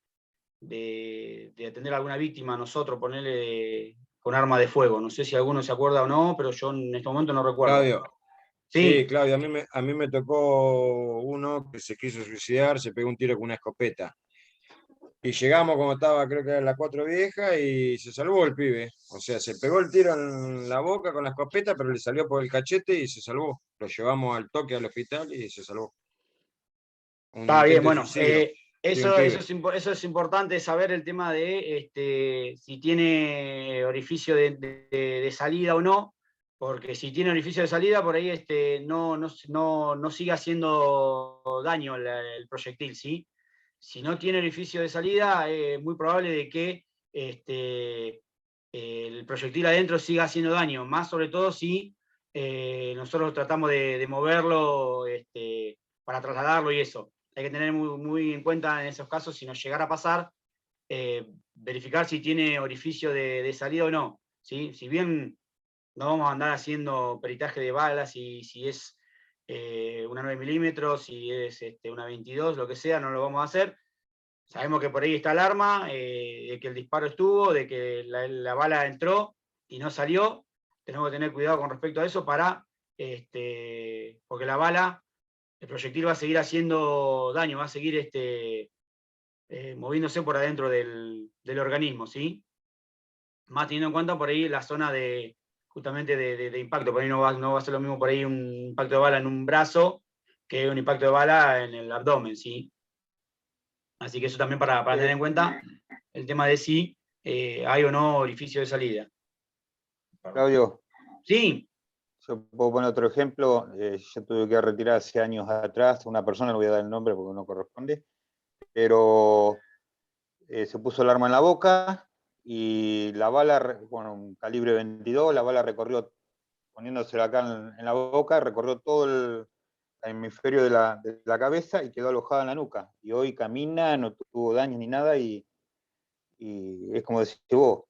atender a alguna víctima, nosotros ponerle con arma de fuego. No sé si alguno se acuerda o no, pero yo en este momento no recuerdo. Claudio. Sí, Sí, Claudio, a mí me tocó uno que se quiso suicidar, se pegó un tiro con una escopeta. Y llegamos como estaba, creo que era la 4 vieja, y se salvó el pibe. O sea, se pegó el tiro en la boca con la escopeta, pero le salió por el cachete y se salvó. Lo llevamos al toque al hospital y se salvó. Está bien, bueno, eso eso es importante saber el tema de si tiene orificio de salida o no, porque si tiene orificio de salida, por ahí no sigue haciendo daño el proyectil, ¿sí? Si no tiene orificio de salida, es muy probable de que el proyectil adentro siga haciendo daño, más sobre todo si nosotros tratamos de moverlo para trasladarlo y eso. Hay que tener muy en cuenta en esos casos, si nos llegara a pasar, verificar si tiene orificio de salida o no, ¿sí? Si bien no vamos a andar haciendo peritaje de balas y si es una 9 milímetros, si es una 22, lo que sea, no lo vamos a hacer. Sabemos que por ahí está el arma, de que el disparo estuvo, de que la bala entró y no salió. Tenemos que tener cuidado con respecto a eso porque la bala, el proyectil va a seguir haciendo daño, va a seguir moviéndose por adentro del organismo, ¿sí? Más teniendo en cuenta por ahí la zona justamente de impacto. Por ahí no va a ser lo mismo por ahí un impacto de bala en un brazo que un impacto de bala en el abdomen, ¿sí? Así que eso también para tener en cuenta el tema de si hay o no orificio de salida. Claudio. Sí. Yo puedo poner otro ejemplo. Yo tuve que retirar hace años atrás a una persona, no voy a dar el nombre porque no corresponde, pero se puso el arma en la boca y la bala, bueno, un calibre 22, la bala recorrió, poniéndosela acá en la boca, recorrió todo el hemisferio de la cabeza y quedó alojada en la nuca. Y hoy camina, no tuvo daños ni nada y es como decís vos,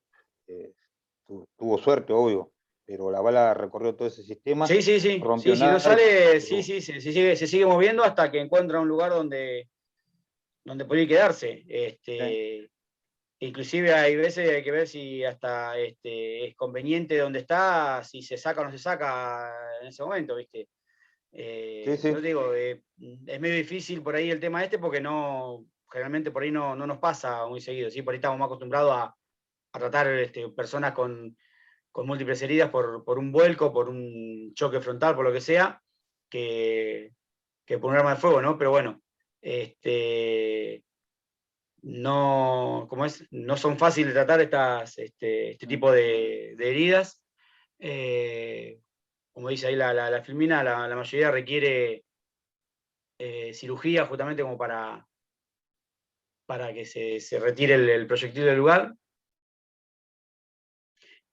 tuvo suerte, obvio, pero la bala recorrió todo ese sistema. Sí. Rompió si no nada, sale, se sigue moviendo hasta que encuentra un lugar donde puede quedarse. Inclusive hay veces hay que ver si hasta es conveniente donde está, si se saca o no se saca en ese momento, ¿viste? Yo digo, es medio difícil por ahí el tema porque generalmente por ahí no nos pasa muy seguido, ¿sí? Por ahí estamos más acostumbrados a tratar personas con múltiples heridas por un vuelco, por un choque frontal, por lo que sea, que por un arma de fuego, ¿no? Pero bueno, no son fáciles de tratar este tipo de heridas. Como dice ahí la filmina, la mayoría requiere cirugía justamente como para que se retire el proyectil del lugar.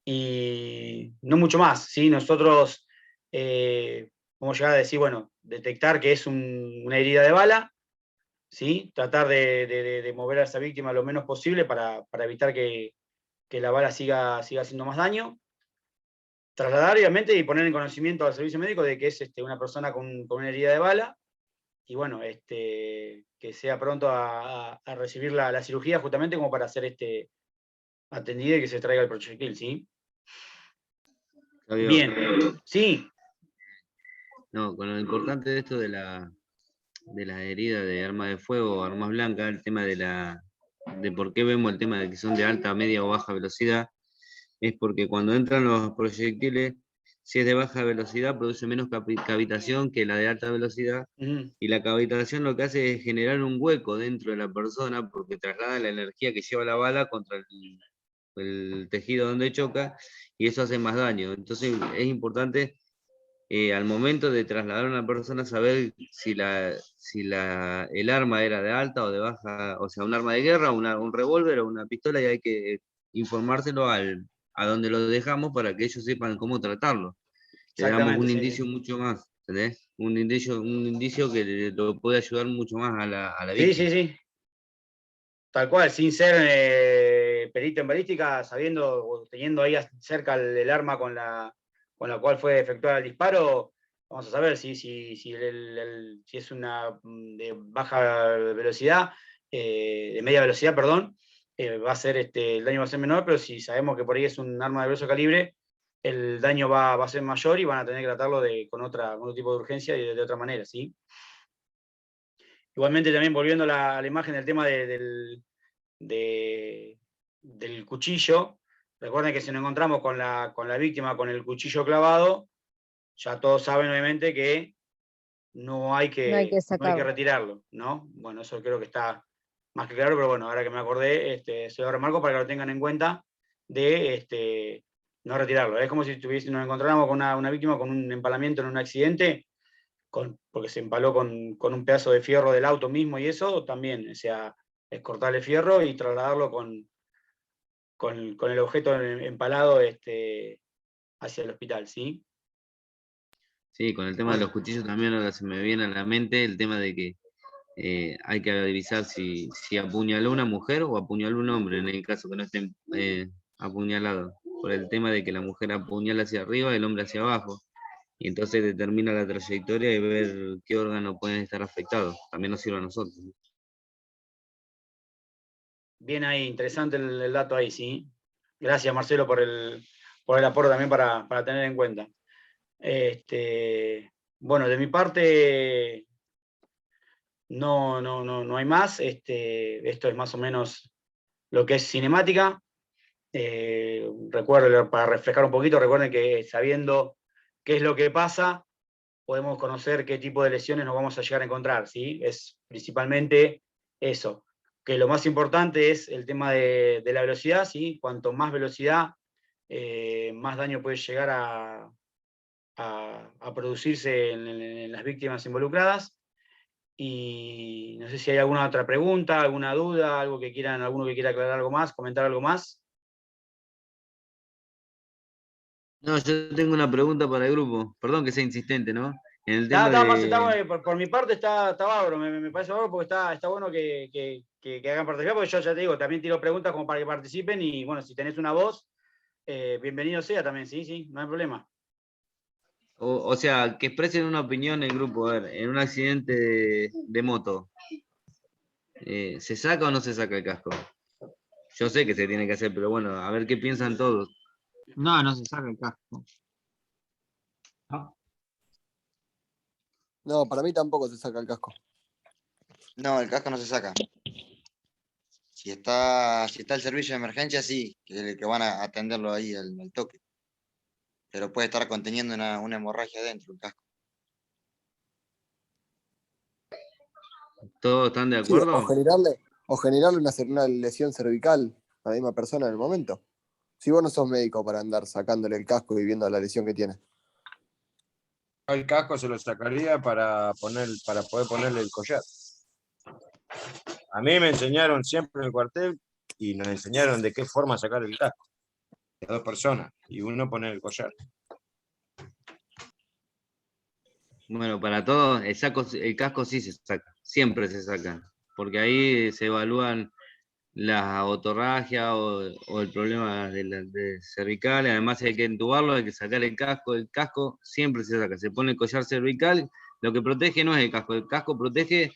Y no mucho más, ¿sí? Nosotros vamos a llegar a decir, bueno, detectar que es una herida de bala, ¿sí? Tratar de mover a esa víctima lo menos posible para evitar que la bala siga haciendo más daño. Trasladar, obviamente, y poner en conocimiento al servicio médico de que es una persona con una herida de bala, y bueno, que sea pronto a recibir la cirugía justamente como para ser atendida y que se traiga el proyectil, ¿sí? Bien, sí. No, con lo importante de esto de las heridas de arma de fuego o armas blancas, el tema de por qué vemos el tema de que son de alta, media o baja velocidad, es porque cuando entran los proyectiles, si es de baja velocidad, produce menos cavitación que la de alta velocidad, y la cavitación lo que hace es generar un hueco dentro de la persona porque traslada la energía que lleva la bala contra el tejido donde choca, y eso hace más daño. Entonces es importante al momento de trasladar a una persona saber si el arma era de alta o de baja, o sea, un arma de guerra, un revólver o una pistola, y hay que informárselo a donde lo dejamos para que ellos sepan cómo tratarlo. Le damos un indicio mucho más, ¿entendés? Un indicio que lo puede ayudar mucho más a la víctima. Sí. Tal cual, sin ser perito en balística, sabiendo o teniendo ahí cerca el arma con la cual fue efectuado el disparo, vamos a saber si es una de baja velocidad, de media velocidad, perdón, va a ser el daño va a ser menor, pero si sabemos que por ahí es un arma de grueso calibre, el daño va a ser mayor y van a tener que tratarlo con otro tipo de urgencia y de otra manera, ¿sí? Igualmente también volviendo a la imagen del tema del cuchillo, recuerden que si nos encontramos con la víctima con el cuchillo clavado, ya todos saben obviamente que no hay que retirarlo, ¿no? Bueno, eso creo que está más que claro, pero bueno, ahora que me acordé, se lo remarco para que lo tengan en cuenta de no retirarlo. Es como si nos encontráramos con una víctima con un empalamiento en un accidente, porque se empaló con un pedazo de fierro del auto mismo y eso también, o sea, es cortarle el fierro y trasladarlo con el objeto empalado hacia el hospital, ¿sí? Sí, con el tema de los cuchillos también ahora se me viene a la mente el tema de que hay que avisar si apuñaló una mujer o apuñaló un hombre, en el caso que no estén apuñalados, por el tema de que la mujer apuñala hacia arriba y el hombre hacia abajo. y entonces determina la trayectoria y ver qué órganos pueden estar afectados. También nos sirve a nosotros. Bien ahí, interesante el dato ahí, sí. Gracias, Marcelo, por el aporte también para tener en cuenta. Bueno, de mi parte, no hay más. Esto es más o menos lo que es cinemática. Recuerden, para refrescar un poquito, recuerden que sabiendo qué es lo que pasa, podemos conocer qué tipo de lesiones nos vamos a llegar a encontrar, ¿sí? Es principalmente eso, que lo más importante es el tema de la velocidad, ¿sí? Cuanto más velocidad, más daño puede llegar a producirse en las víctimas involucradas. Y no sé si hay alguna otra pregunta, alguna duda, alguno que quiera aclarar algo más, comentar algo más. No, yo tengo una pregunta para el grupo. Perdón que sea insistente, ¿no? En el tema Por mi parte está bárbaro, me parece bárbaro porque está bueno que hagan participar, porque yo ya te digo, también tiro preguntas como para que participen y bueno, si tenés una voz, bienvenido sea también, sí, no hay problema. O sea, que expresen una opinión el grupo. A ver, en un accidente de moto, ¿se saca o no se saca el casco? Yo sé que se tiene que hacer, pero bueno, a ver qué piensan todos. No, no se saca el casco. No, para mí tampoco se saca el casco. No, el casco no se saca. Si está el servicio de emergencia, sí, que van a atenderlo ahí al toque. Pero puede estar conteniendo una hemorragia dentro el casco. ¿Todos están de Sí, acuerdo? o generarle una lesión cervical a la misma persona en el momento. Si vos no sos médico para andar sacándole el casco y viendo la lesión que tiene. El casco se lo sacaría para poder ponerle el collar. A mí me enseñaron siempre en el cuartel y nos enseñaron de qué forma sacar el casco. De 2 personas y uno poner el collar. Bueno, para todos, el casco sí se saca, siempre se saca, porque ahí se evalúan las otorragias o el problema de cervical, además hay que entubarlo, hay que sacar el casco siempre se saca, se pone el collar cervical, lo que protege no es el casco protege,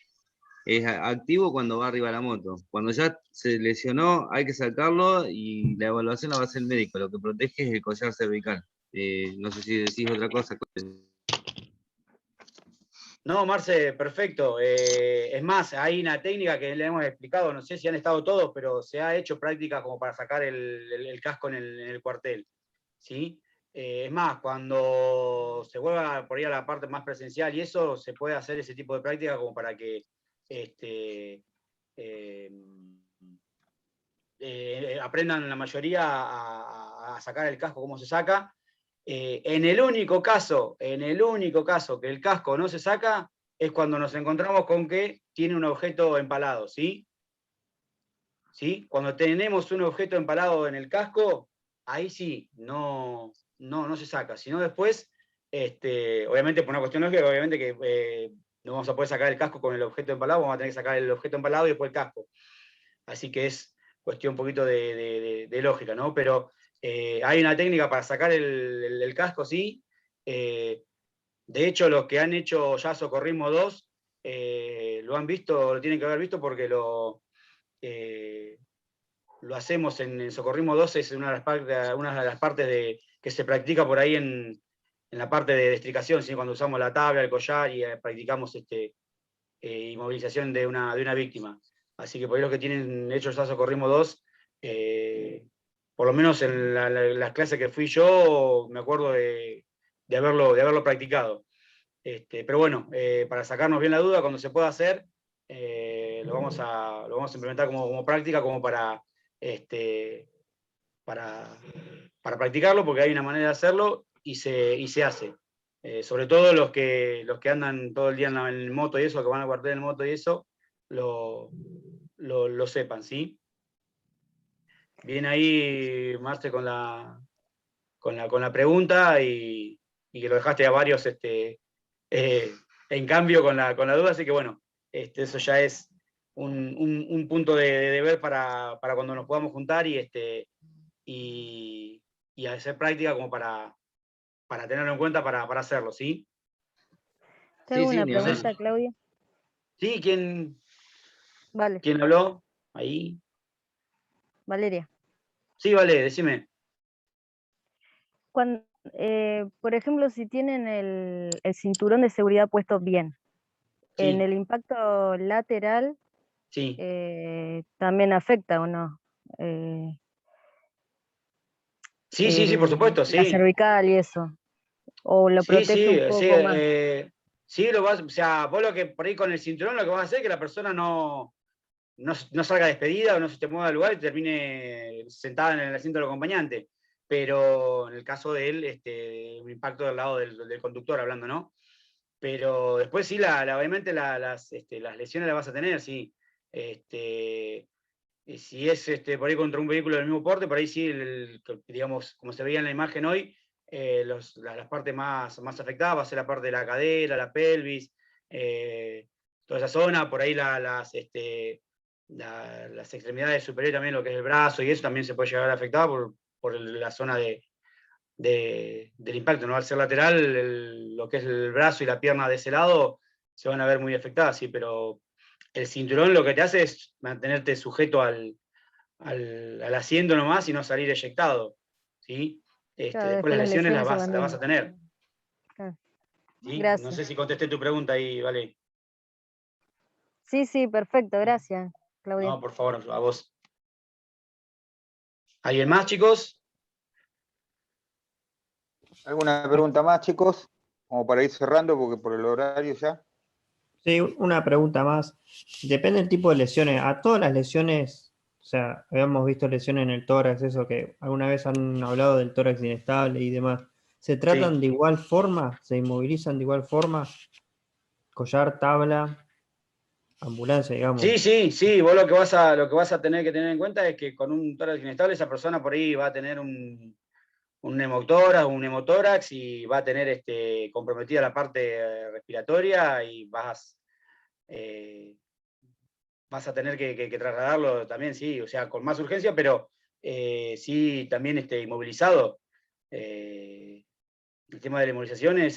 es activo cuando va arriba de la moto, cuando ya se lesionó hay que sacarlo y la evaluación la va a hacer el médico, lo que protege es el collar cervical. No sé si decís otra cosa. No, Marce, perfecto. Es más, hay una técnica que le hemos explicado, no sé si han estado todos, pero se ha hecho práctica como para sacar el casco en el cuartel, ¿sí? Es más, cuando se vuelva por ahí a la parte más presencial y eso, se puede hacer ese tipo de práctica como para que aprendan la mayoría a sacar el casco como se saca. En el único caso que el casco no se saca es cuando nos encontramos con que tiene un objeto empalado, ¿sí? ¿Sí? Cuando tenemos un objeto empalado en el casco, ahí sí, no se saca, sino después, obviamente por una cuestión lógica, obviamente que no vamos a poder sacar el casco con el objeto empalado, vamos a tener que sacar el objeto empalado y después el casco. Así que es cuestión un poquito de lógica, ¿no? Pero hay una técnica para sacar el casco, sí. De hecho, los que han hecho ya Socorrismo 2 lo han visto, lo tienen que haber visto porque lo hacemos en Socorrismo 2, es una de las partes que se practica por ahí en la parte de destricación, ¿sí? Cuando usamos la tabla, el collar y practicamos inmovilización de una víctima. Así que por ahí los que tienen hecho ya Socorrismo 2, por lo menos en las clases que fui yo, me acuerdo de haberlo practicado. Pero bueno, para sacarnos bien la duda, cuando se pueda hacer, lo vamos a implementar como práctica, como para practicarlo, porque hay una manera de hacerlo y se hace. Sobre todo los que andan todo el día en moto y eso, que van al cuartel en moto y eso, lo sepan, ¿sí? Bien ahí, Marce, con la pregunta y que lo dejaste a varios en cambio con la duda, así que bueno, eso ya es un punto de ver para cuando nos podamos juntar y hacer práctica como para para tenerlo en cuenta para hacerlo, ¿sí? Te hago Sí, una ni hablar. pregunta, Claudia. ¿Sí? ¿Quién Vale, habló? Ahí. Valeria. Sí, vale, decime. Cuando, por ejemplo, si tienen el cinturón de seguridad puesto bien, en Sí, el impacto lateral sí. también afecta o no. Eh, Sí, por supuesto, la sí. cervical y eso. O lo Sí, protege un sí, poco más. sí, o sea, vos lo que por ahí con el cinturón lo que vas a hacer es que la persona no salga despedida o no se te mueva del lugar y termine sentada en el asiento del acompañante. Pero en el caso de él, un impacto del lado del conductor hablando, ¿no? Pero después sí, obviamente las lesiones las vas a tener, sí. Y si es por ahí contra un vehículo del mismo porte, por ahí sí, digamos, como se veía en la imagen hoy, las partes más afectadas va a ser la parte de la cadera, la pelvis, toda esa zona, por ahí las extremidades superiores también, lo que es el brazo y eso también se puede llegar a afectar por la zona del impacto, ¿no? Al ser lateral, lo que es el brazo y la pierna de ese lado se van a ver muy afectadas, sí, pero el cinturón lo que te hace es mantenerte sujeto al asiento nomás y no salir eyectado, ¿sí? Claro, Después las después las lesiones lesiones se las van vas a viendo. tener, Claro. ¿sí? No Gracias. sé si contesté tu pregunta ahí, vale. Sí, perfecto, gracias, Claudia. No, por favor, a vos. ¿Alguien más, chicos? ¿Alguna pregunta más, chicos? Como para ir cerrando, porque por el horario ya. Sí, una pregunta más. Depende del tipo de lesiones. A todas las lesiones, o sea, habíamos visto lesiones en el tórax, eso que alguna vez han hablado del tórax inestable y demás. ¿Se tratan de igual forma? ¿Se inmovilizan de igual forma? Collar, tabla, ambulancia, digamos. Sí, vos lo que vas a tener que tener en cuenta es que con un tórax inestable esa persona por ahí va a tener un neumotórax, un hemotórax y va a tener comprometida la parte respiratoria y vas a tener que trasladarlo también, sí, o sea, con más urgencia, pero sí también inmovilizado. El tema de la inmovilización es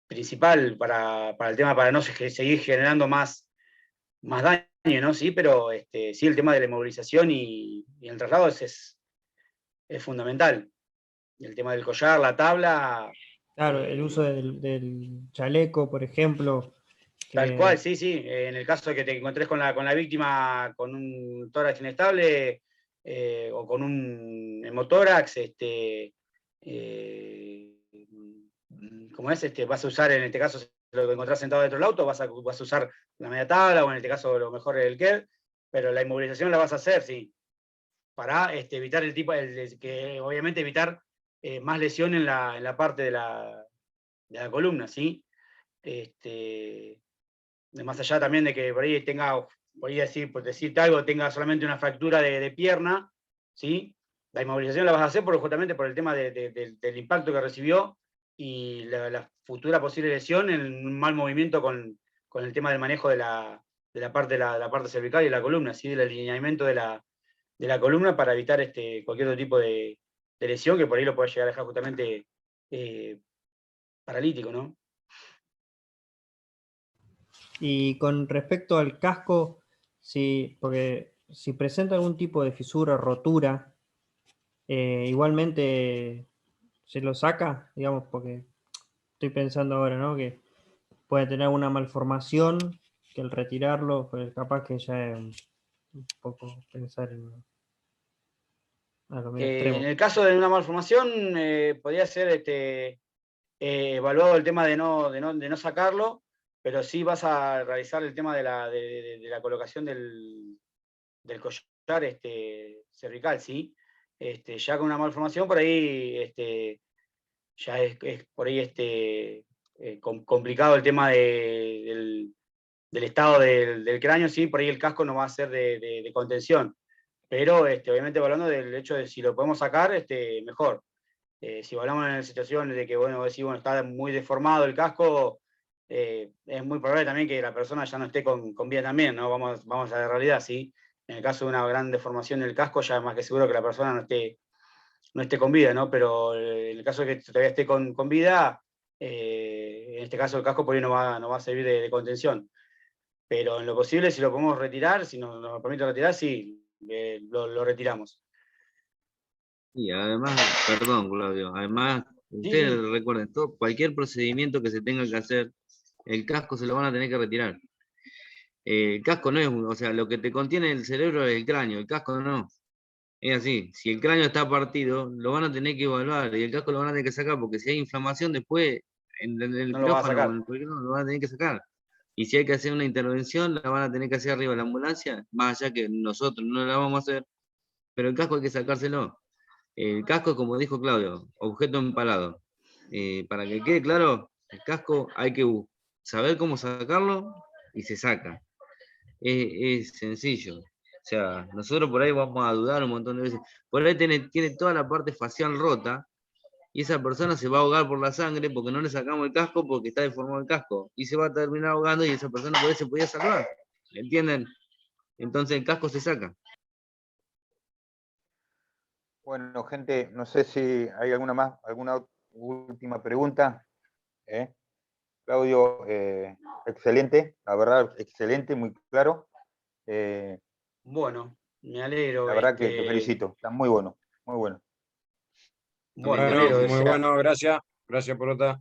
principal para el tema, para no seguir generando más daño, ¿no? Sí, pero sí, el tema de la inmovilización y el traslado es fundamental. El tema del collar, la tabla. Claro, el uso del chaleco, por ejemplo. Tal cual, sí. En el caso de que te encontres con la víctima con un tórax inestable o con un hemotórax, como es, vas a usar, en este caso, si lo encontrás sentado dentro del auto, vas a usar la media tabla, o en este caso, lo mejor el KED, pero la inmovilización la vas a hacer, sí, para evitar que obviamente evitar más lesión en la parte de la columna, ¿sí? Más allá también de que por ahí tenga, por decirte algo, tenga solamente una fractura de pierna, ¿sí? La inmovilización la vas a hacer justamente por el tema del impacto que recibió y la futura posible lesión en un mal movimiento con el tema del manejo de la parte cervical y la columna, ¿sí? Del alineamiento de la columna para evitar cualquier otro tipo de lesión que por ahí lo puede llegar a dejar justamente paralítico, ¿no? Y con respecto al casco, porque si presenta algún tipo de fisura o rotura, igualmente se lo saca, digamos, porque estoy pensando ahora, ¿no? Que puede tener una malformación, que al retirarlo, pues capaz que ya es un poco pensar en algo medio extremo. En el caso de una malformación, podría ser evaluado el tema de no sacarlo, pero sí vas a realizar el tema de la colocación del collar cervical, ¿sí? Ya con una malformación, por ahí ya es por ahí complicado el tema del estado del cráneo, sí, por ahí el casco no va a ser de contención. Pero obviamente hablando del hecho de si lo podemos sacar, mejor. Si hablamos en situaciones de que, bueno, está muy deformado el casco, es muy probable también que la persona ya no esté con vida también, ¿no? Vamos a la realidad, ¿sí? En el caso de una gran deformación del casco, ya es más que seguro que la persona no esté no esté con vida, ¿no? Pero en el caso de que todavía esté con vida, en este caso el casco por ahí no va a servir de contención. Pero en lo posible, si lo podemos retirar, si nos permite retirar, sí, lo retiramos. Y además, perdón, Claudio, además, ustedes Sí. recuerden, cualquier procedimiento que se tenga que hacer, el casco se lo van a tener que retirar. El casco no es, o sea, lo que te contiene el cerebro es el cráneo, el casco no. Es así, si el cráneo está partido, lo van a tener que evaluar y el casco lo van a tener que sacar, porque si hay inflamación después, en el No lo van a quirófano, sacar. en cualquier lado, lo van a tener que sacar. Y si hay que hacer una intervención, la van a tener que hacer arriba de la ambulancia, más allá que nosotros no la vamos a hacer, pero el casco hay que sacárselo. El casco, como dijo Claudio, objeto empalado. Para que quede claro, el casco hay que saber cómo sacarlo y se saca. Es sencillo. O sea, nosotros por ahí vamos a dudar un montón de veces. Por ahí tiene toda la parte facial rota y esa persona se va a ahogar por la sangre porque no le sacamos el casco porque está deformado el casco. Y se va a terminar ahogando y esa persona por ahí se podía salvar. ¿Entienden? Entonces el casco se saca. Bueno, gente, no sé si hay alguna última pregunta. Claudio, excelente, la verdad, excelente, muy claro. Bueno, me alegro. La verdad que te felicito, está muy bueno, muy bueno. Bueno, me Bueno, alegro. muy bueno, gracias. Gracias por otra.